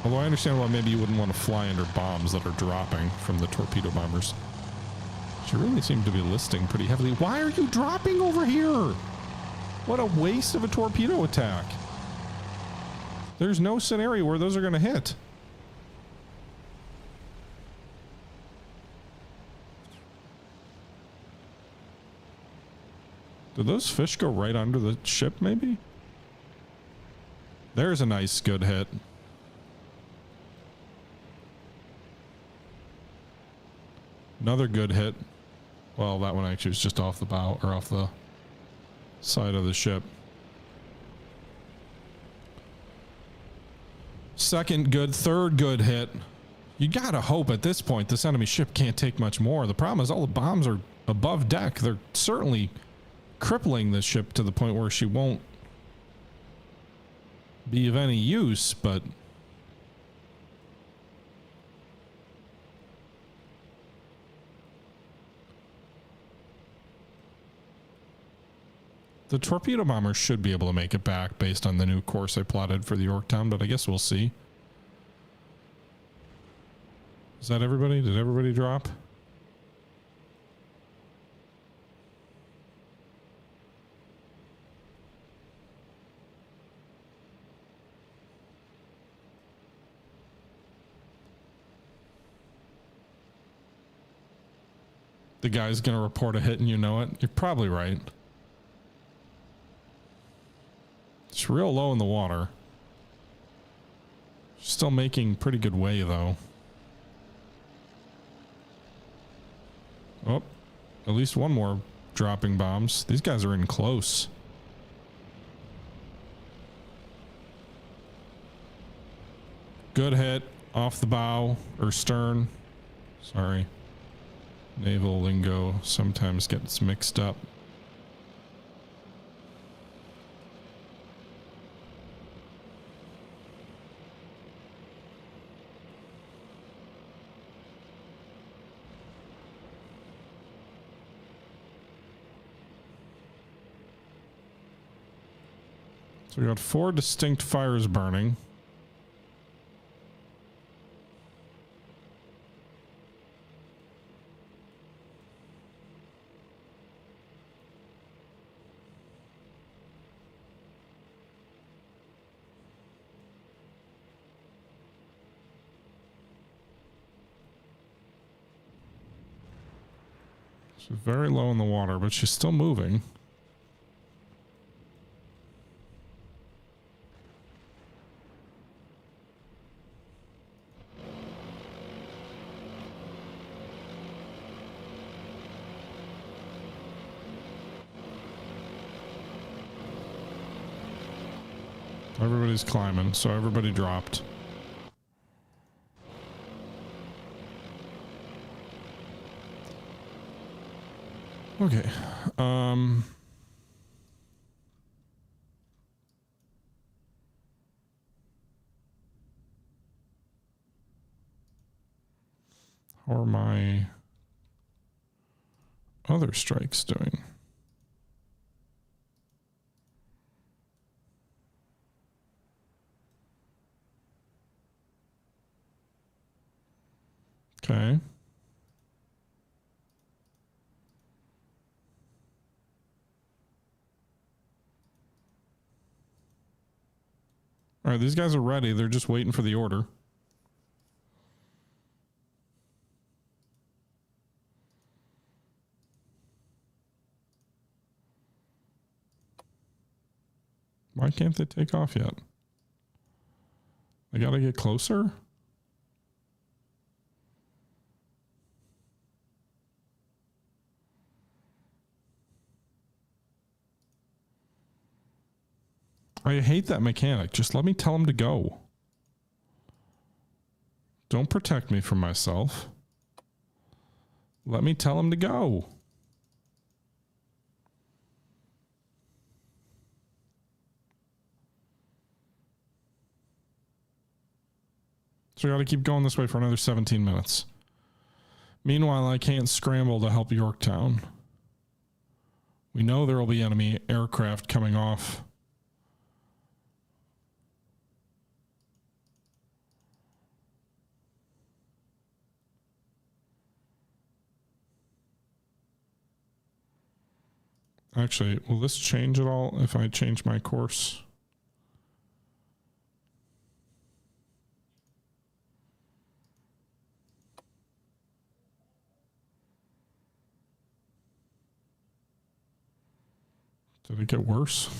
Although I understand why maybe you wouldn't want to fly under bombs that are dropping from the torpedo bombers. She really seemed to be listing pretty heavily. Why are you dropping over here? What a waste of a torpedo attack. There's no scenario where those are going to hit. Did those fish go right under the ship, maybe? There's a nice, good hit. Another good hit. Well, that one actually was just off the bow, or off the side of the ship. Second good, third good hit. You gotta hope at this point this enemy ship can't take much more. The problem is all the bombs are above deck. They're certainly crippling this ship to the point where she won't be of any use, but the torpedo bombers should be able to make it back based on the new course I plotted for the Yorktown, but I guess we'll see. Is that everybody? Did everybody drop? The guy's gonna report a hit and you know it. You're probably right. It's real low in the water. Still making pretty good way though. Oh, at least one more dropping bombs. These guys are in close. Good hit off the bow or stern. Sorry. Naval lingo sometimes gets mixed up. So we got 4 distinct fires burning. She's very low in the water, but she's still moving. Everybody's climbing, so everybody dropped. Okay. How are my other strikes doing? Okay. All right, these guys are ready. They're just waiting for the order. Why can't they take off yet? They gotta get closer? I hate that mechanic. Just let me tell him to go. Don't protect me from myself. Let me tell him to go. So I got to keep going this way for another 17 minutes. Meanwhile, I can't scramble to help Yorktown. We know there will be enemy aircraft coming off. Actually, will this change at all if I change my course? Did it get worse?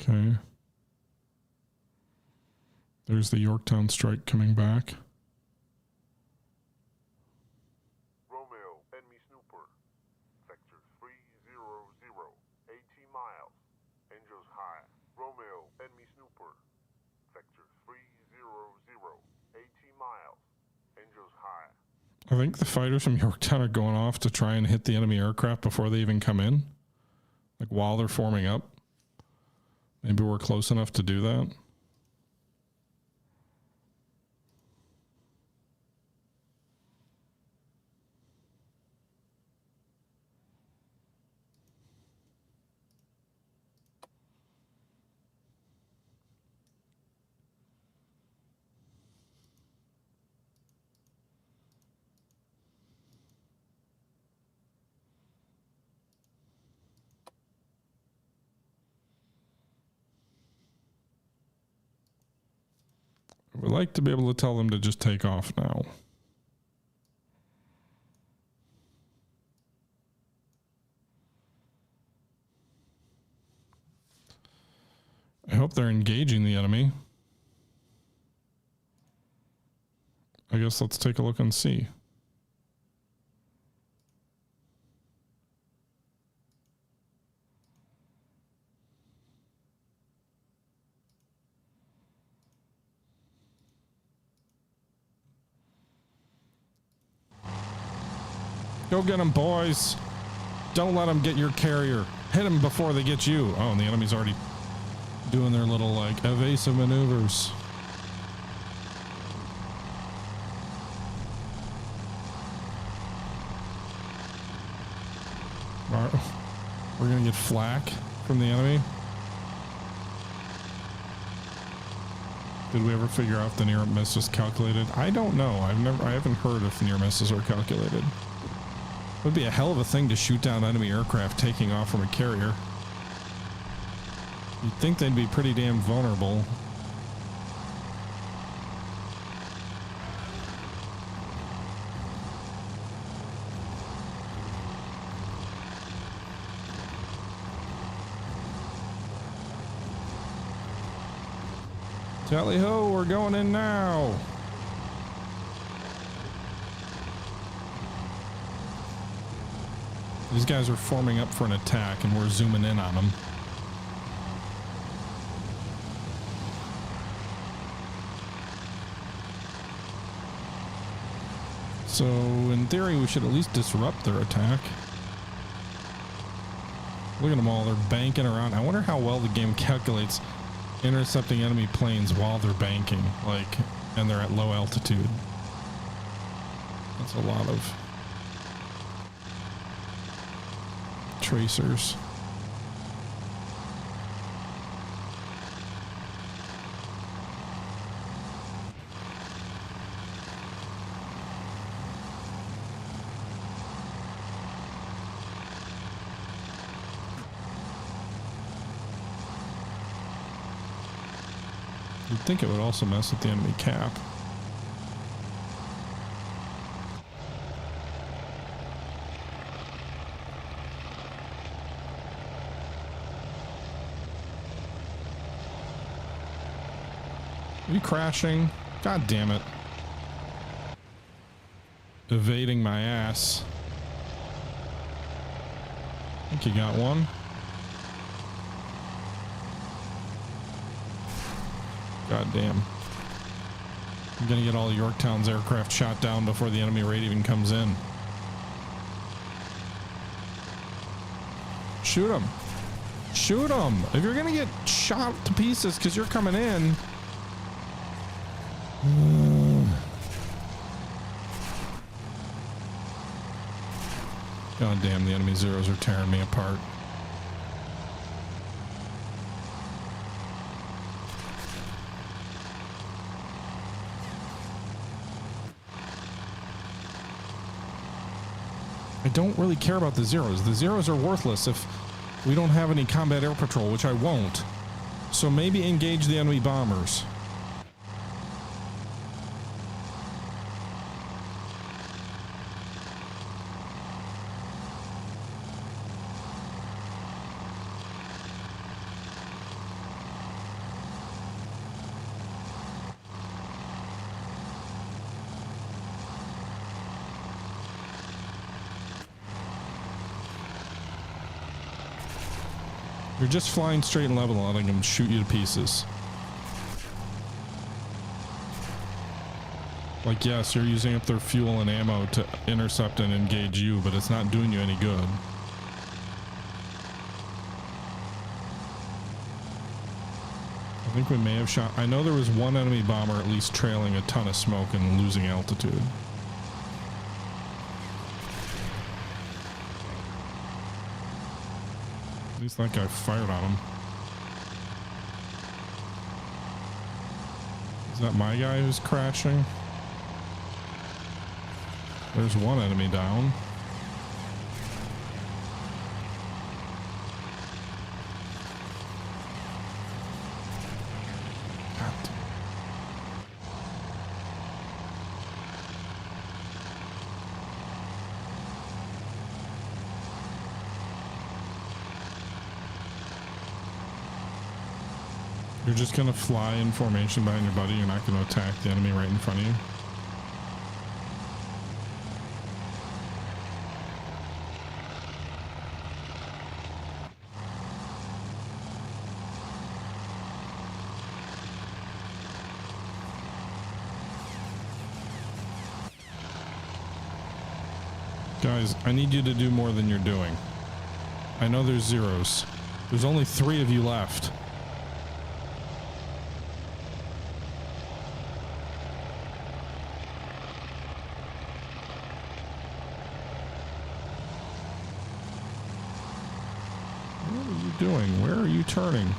Okay. There's the Yorktown strike coming back. Romeo, enemy snooper. Sector 300, 80 miles. Angels high. Romeo, enemy snooper. Sector 300, 80 miles. Angels high. I think the fighters from Yorktown are going off to try and hit the enemy aircraft before they even come in. Like while they're forming up. Maybe we're close enough to do that. I would like to be able to tell them to just take off now. I hope they're engaging the enemy. I guess let's take a look and see. Go get them, boys. Don't let them get your carrier. Hit them before they get you. Oh, and the enemy's already doing their little, like, evasive maneuvers. We're gonna get flak from the enemy. Did we ever figure out if the near miss is calculated? I don't know. I haven't heard if near misses are calculated. Would be a hell of a thing to shoot down enemy aircraft taking off from a carrier. You'd think they'd be pretty damn vulnerable. Tally ho, we're going in now. These guys are forming up for an attack and we're zooming in on them. So in theory, we should at least disrupt their attack. Look at them all, they're banking around. I wonder how well the game calculates intercepting enemy planes while they're banking, like, and they're at low altitude. That's a lot of tracers. You'd think it would also mess with the enemy cap. Are you crashing? God damn it. Evading my ass. I think you got one. God damn. I'm gonna get all of Yorktown's aircraft shot down before the enemy raid even comes in. Shoot them. Shoot them. If you're gonna get shot to pieces because you're coming in. God damn, the enemy Zeros are tearing me apart. I don't really care about the Zeros. The Zeros are worthless if we don't have any combat air patrol, which I won't. So maybe engage the enemy bombers. You're just flying straight and level and letting them shoot you to pieces. Like, yes, you're using up their fuel and ammo to intercept and engage you, but it's not doing you any good. I think we may have shot... I know there was one enemy bomber at least trailing a ton of smoke and losing altitude. At least that guy fired on him. Is that my guy who's crashing? There's one enemy down. God. You're just gonna fly in formation behind your buddy. You're not gonna attack the enemy right in front of you. Guys, I need you to do more than you're doing. I know there's Zeros. There's only 3 of you left. What are you doing? Where are you turning?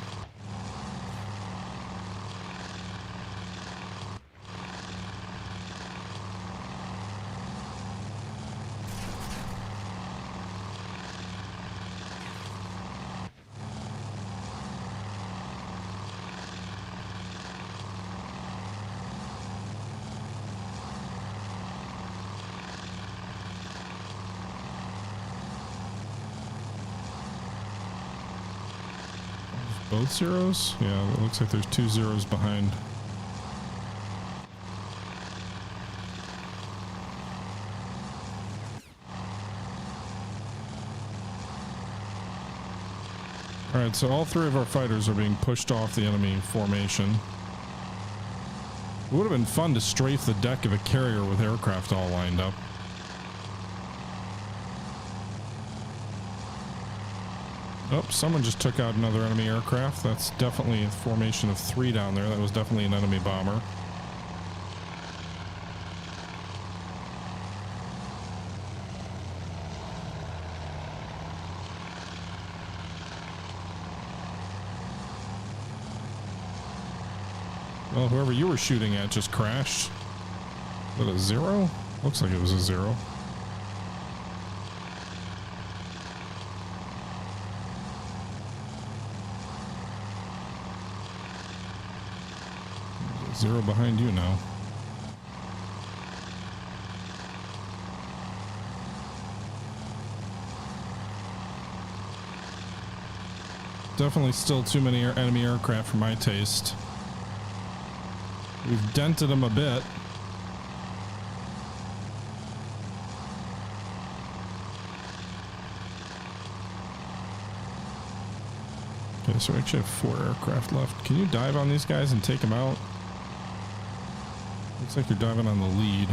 Both zeros? Yeah, it looks like there's 2 zeros behind. Alright, so all 3 of our fighters are being pushed off the enemy formation. It would have been fun to strafe the deck of a carrier with aircraft all lined up. Oh, someone just took out another enemy aircraft. That's definitely a formation of 3 down there. That was definitely an enemy bomber. Well, whoever you were shooting at just crashed. Was it a 0? Looks like it was a 0. There's a 0 behind you now. Definitely still too many enemy aircraft for my taste. We've dented them a bit. Okay, so we actually have 4 aircraft left. Can you dive on these guys and take them out? Looks like you're diving on the lead.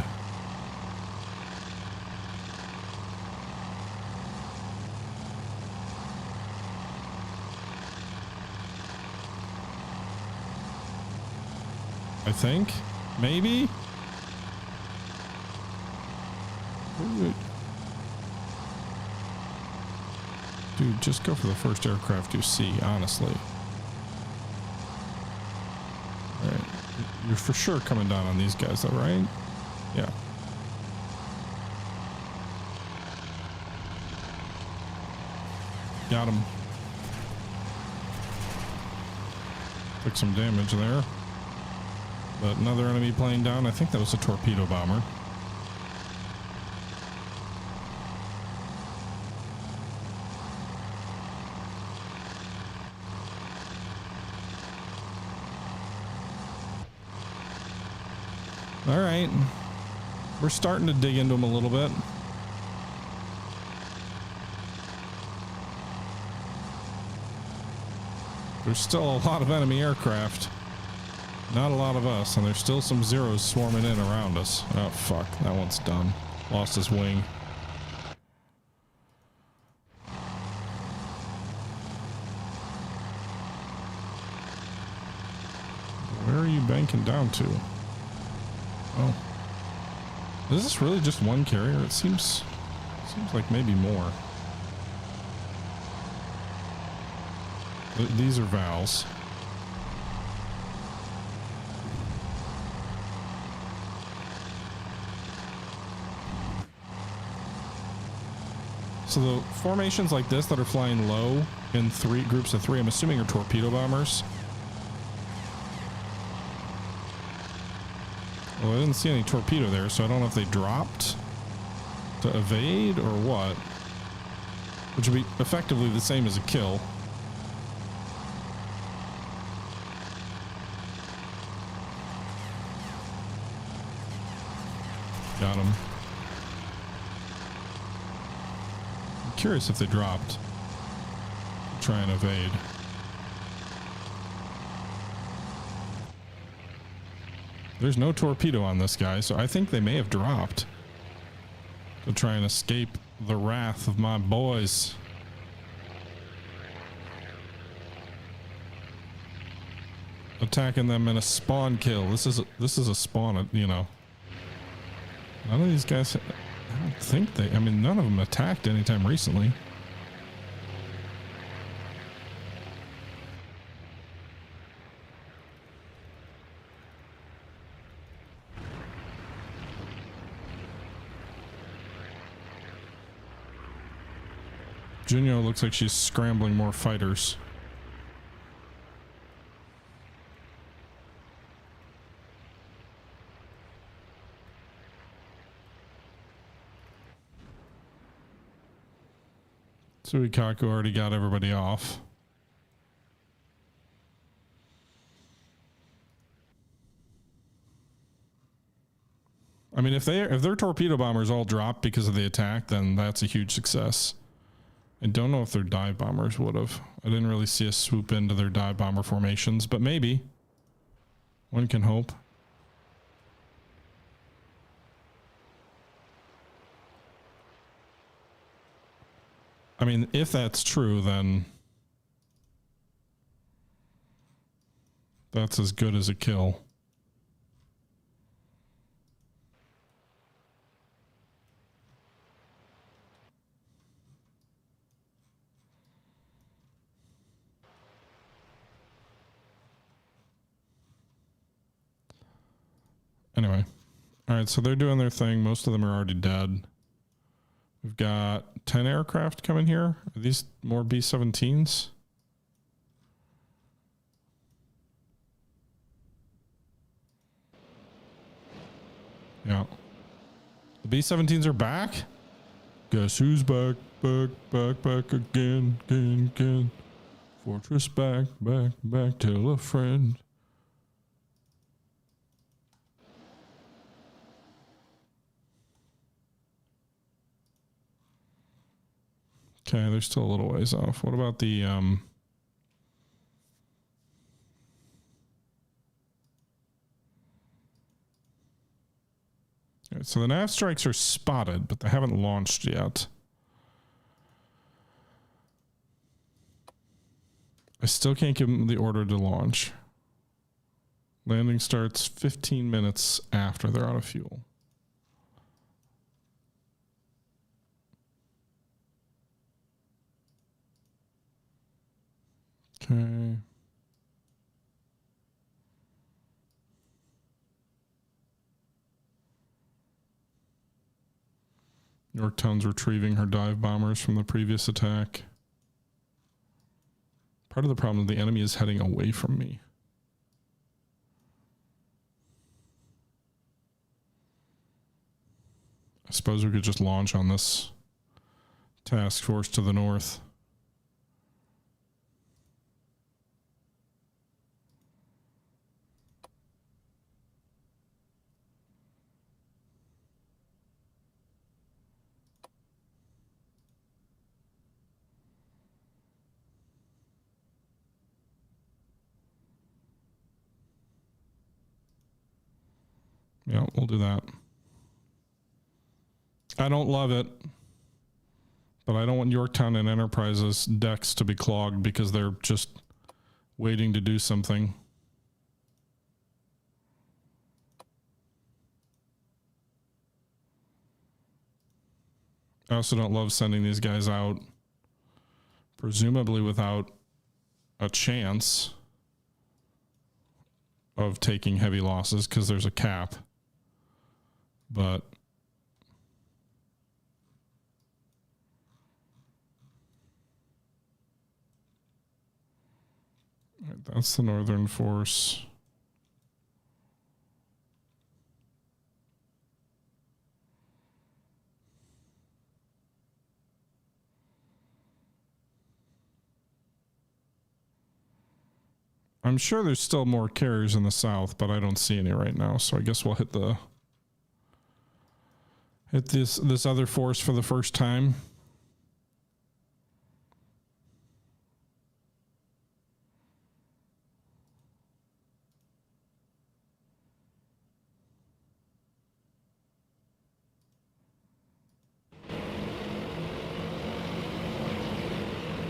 I think. Maybe? Dude, just go for the first aircraft you see, honestly. Alright. You're for sure coming down on these guys, though, right? Yeah. Got him. Took some damage there. But another enemy plane down. I think that was a torpedo bomber. All right. We're starting to dig into them a little bit. There's still a lot of enemy aircraft. Not a lot of us, and there's still some zeros swarming in around us. Oh, fuck. That one's done. Lost his wing. Where are you banking down to? Oh. Is this really just one carrier? It seems like maybe more. These are Val's. So the formations like this that are flying low in 3 groups of 3, I'm assuming are torpedo bombers. Well, I didn't see any torpedo there, so I don't know if they dropped to evade or what. Which would be effectively the same as a kill. Got him. Curious if they dropped. Try and evade. There's no torpedo on this guy, so I think they may have dropped to try and escape the wrath of my boys. Attacking them in a spawn kill. This is a spawn, you know. None of these guys, I don't think I mean, none of them attacked anytime recently. Junio looks like she's scrambling more fighters. Suikaku already got everybody off. I mean, if their torpedo bombers all drop because of the attack, then that's a huge success. I don't know if their dive bombers would have. I didn't really see us swoop into their dive bomber formations, but maybe. One can hope. I mean, if that's true, then that's as good as a kill. Anyway. All right, so they're doing their thing. Most of them are already dead. We've got 10 aircraft coming here. Are these more B-17s? Yeah. The B-17s are back? Guess who's back, back, back, back again, again, again. Fortress back, back, back, tell a friend. Okay, they're still a little ways off. What about the Alright, so the nav strikes are spotted, but they haven't launched yet. I still can't give them the order to launch. Landing starts 15 minutes after they're out of fuel. Okay. Yorktown's retrieving her dive bombers from the previous attack. Part of the problem is the enemy is heading away from me. I suppose we could just launch on this task force to the north. Yeah, we'll do that. I don't love it, but I don't want Yorktown and Enterprise's decks to be clogged because they're just waiting to do something. I also don't love sending these guys out, presumably without a chance of taking heavy losses because there's a cap. But that's the northern force. I'm sure there's still more carriers in the south, but I don't see any right now. So I guess we'll hit this other force for the first time.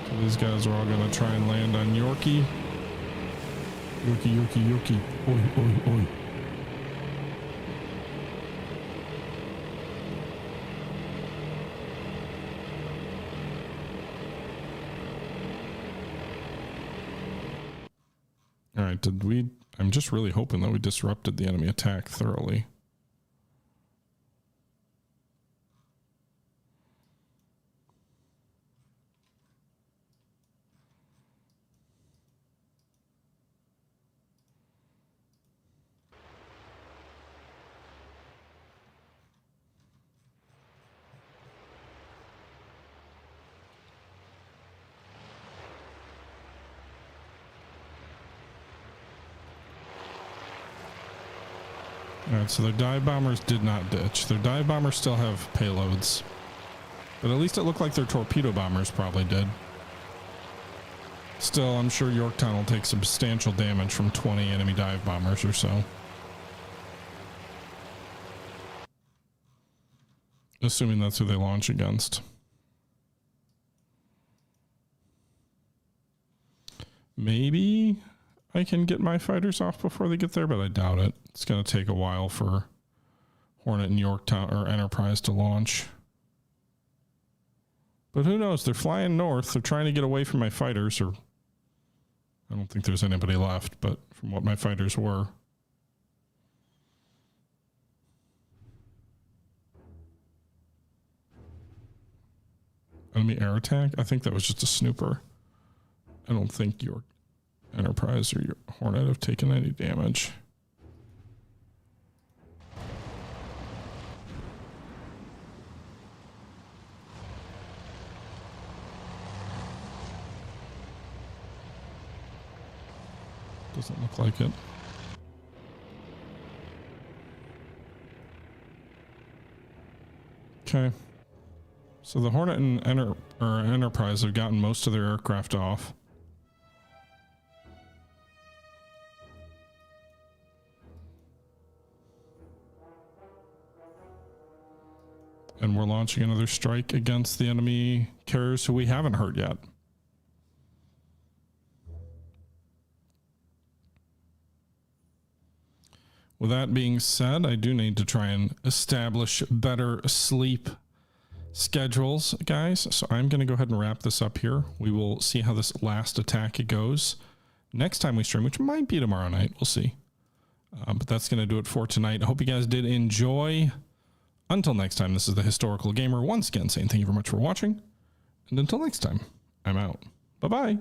So these guys are all going to try and land on Yorkie. Yorkie, Yorkie, Yorkie. Oi, oi, oi. All right, I'm just really hoping that we disrupted the enemy attack thoroughly. All right, so their dive bombers did not ditch. Their dive bombers still have payloads, but at least it looked like their torpedo bombers probably did. Still, I'm sure Yorktown will take substantial damage from 20 enemy dive bombers or so. Assuming that's who they launch against. Maybe I can get my fighters off before they get there, but I doubt it. It's going to take a while for Hornet and Yorktown or Enterprise to launch. But who knows? They're flying north. They're trying to get away from my fighters, or I don't think there's anybody left, but from what my fighters were. Enemy air attack? I think that was just a snooper. I don't think your Enterprise or your Hornet have taken any damage. Doesn't look like it. Okay. So the Hornet and Enterprise have gotten most of their aircraft off. And we're launching another strike against the enemy carriers who we haven't hurt yet. With that being said, I do need to try and establish better sleep schedules, guys. So I'm going to go ahead and wrap this up here. We will see how this last attack goes next time we stream, which might be tomorrow night. We'll see. But that's going to do it for tonight. I hope you guys did enjoy. Until next time, this is the Historical Gamer once again saying thank you very much for watching. And until next time, I'm out. Bye-bye.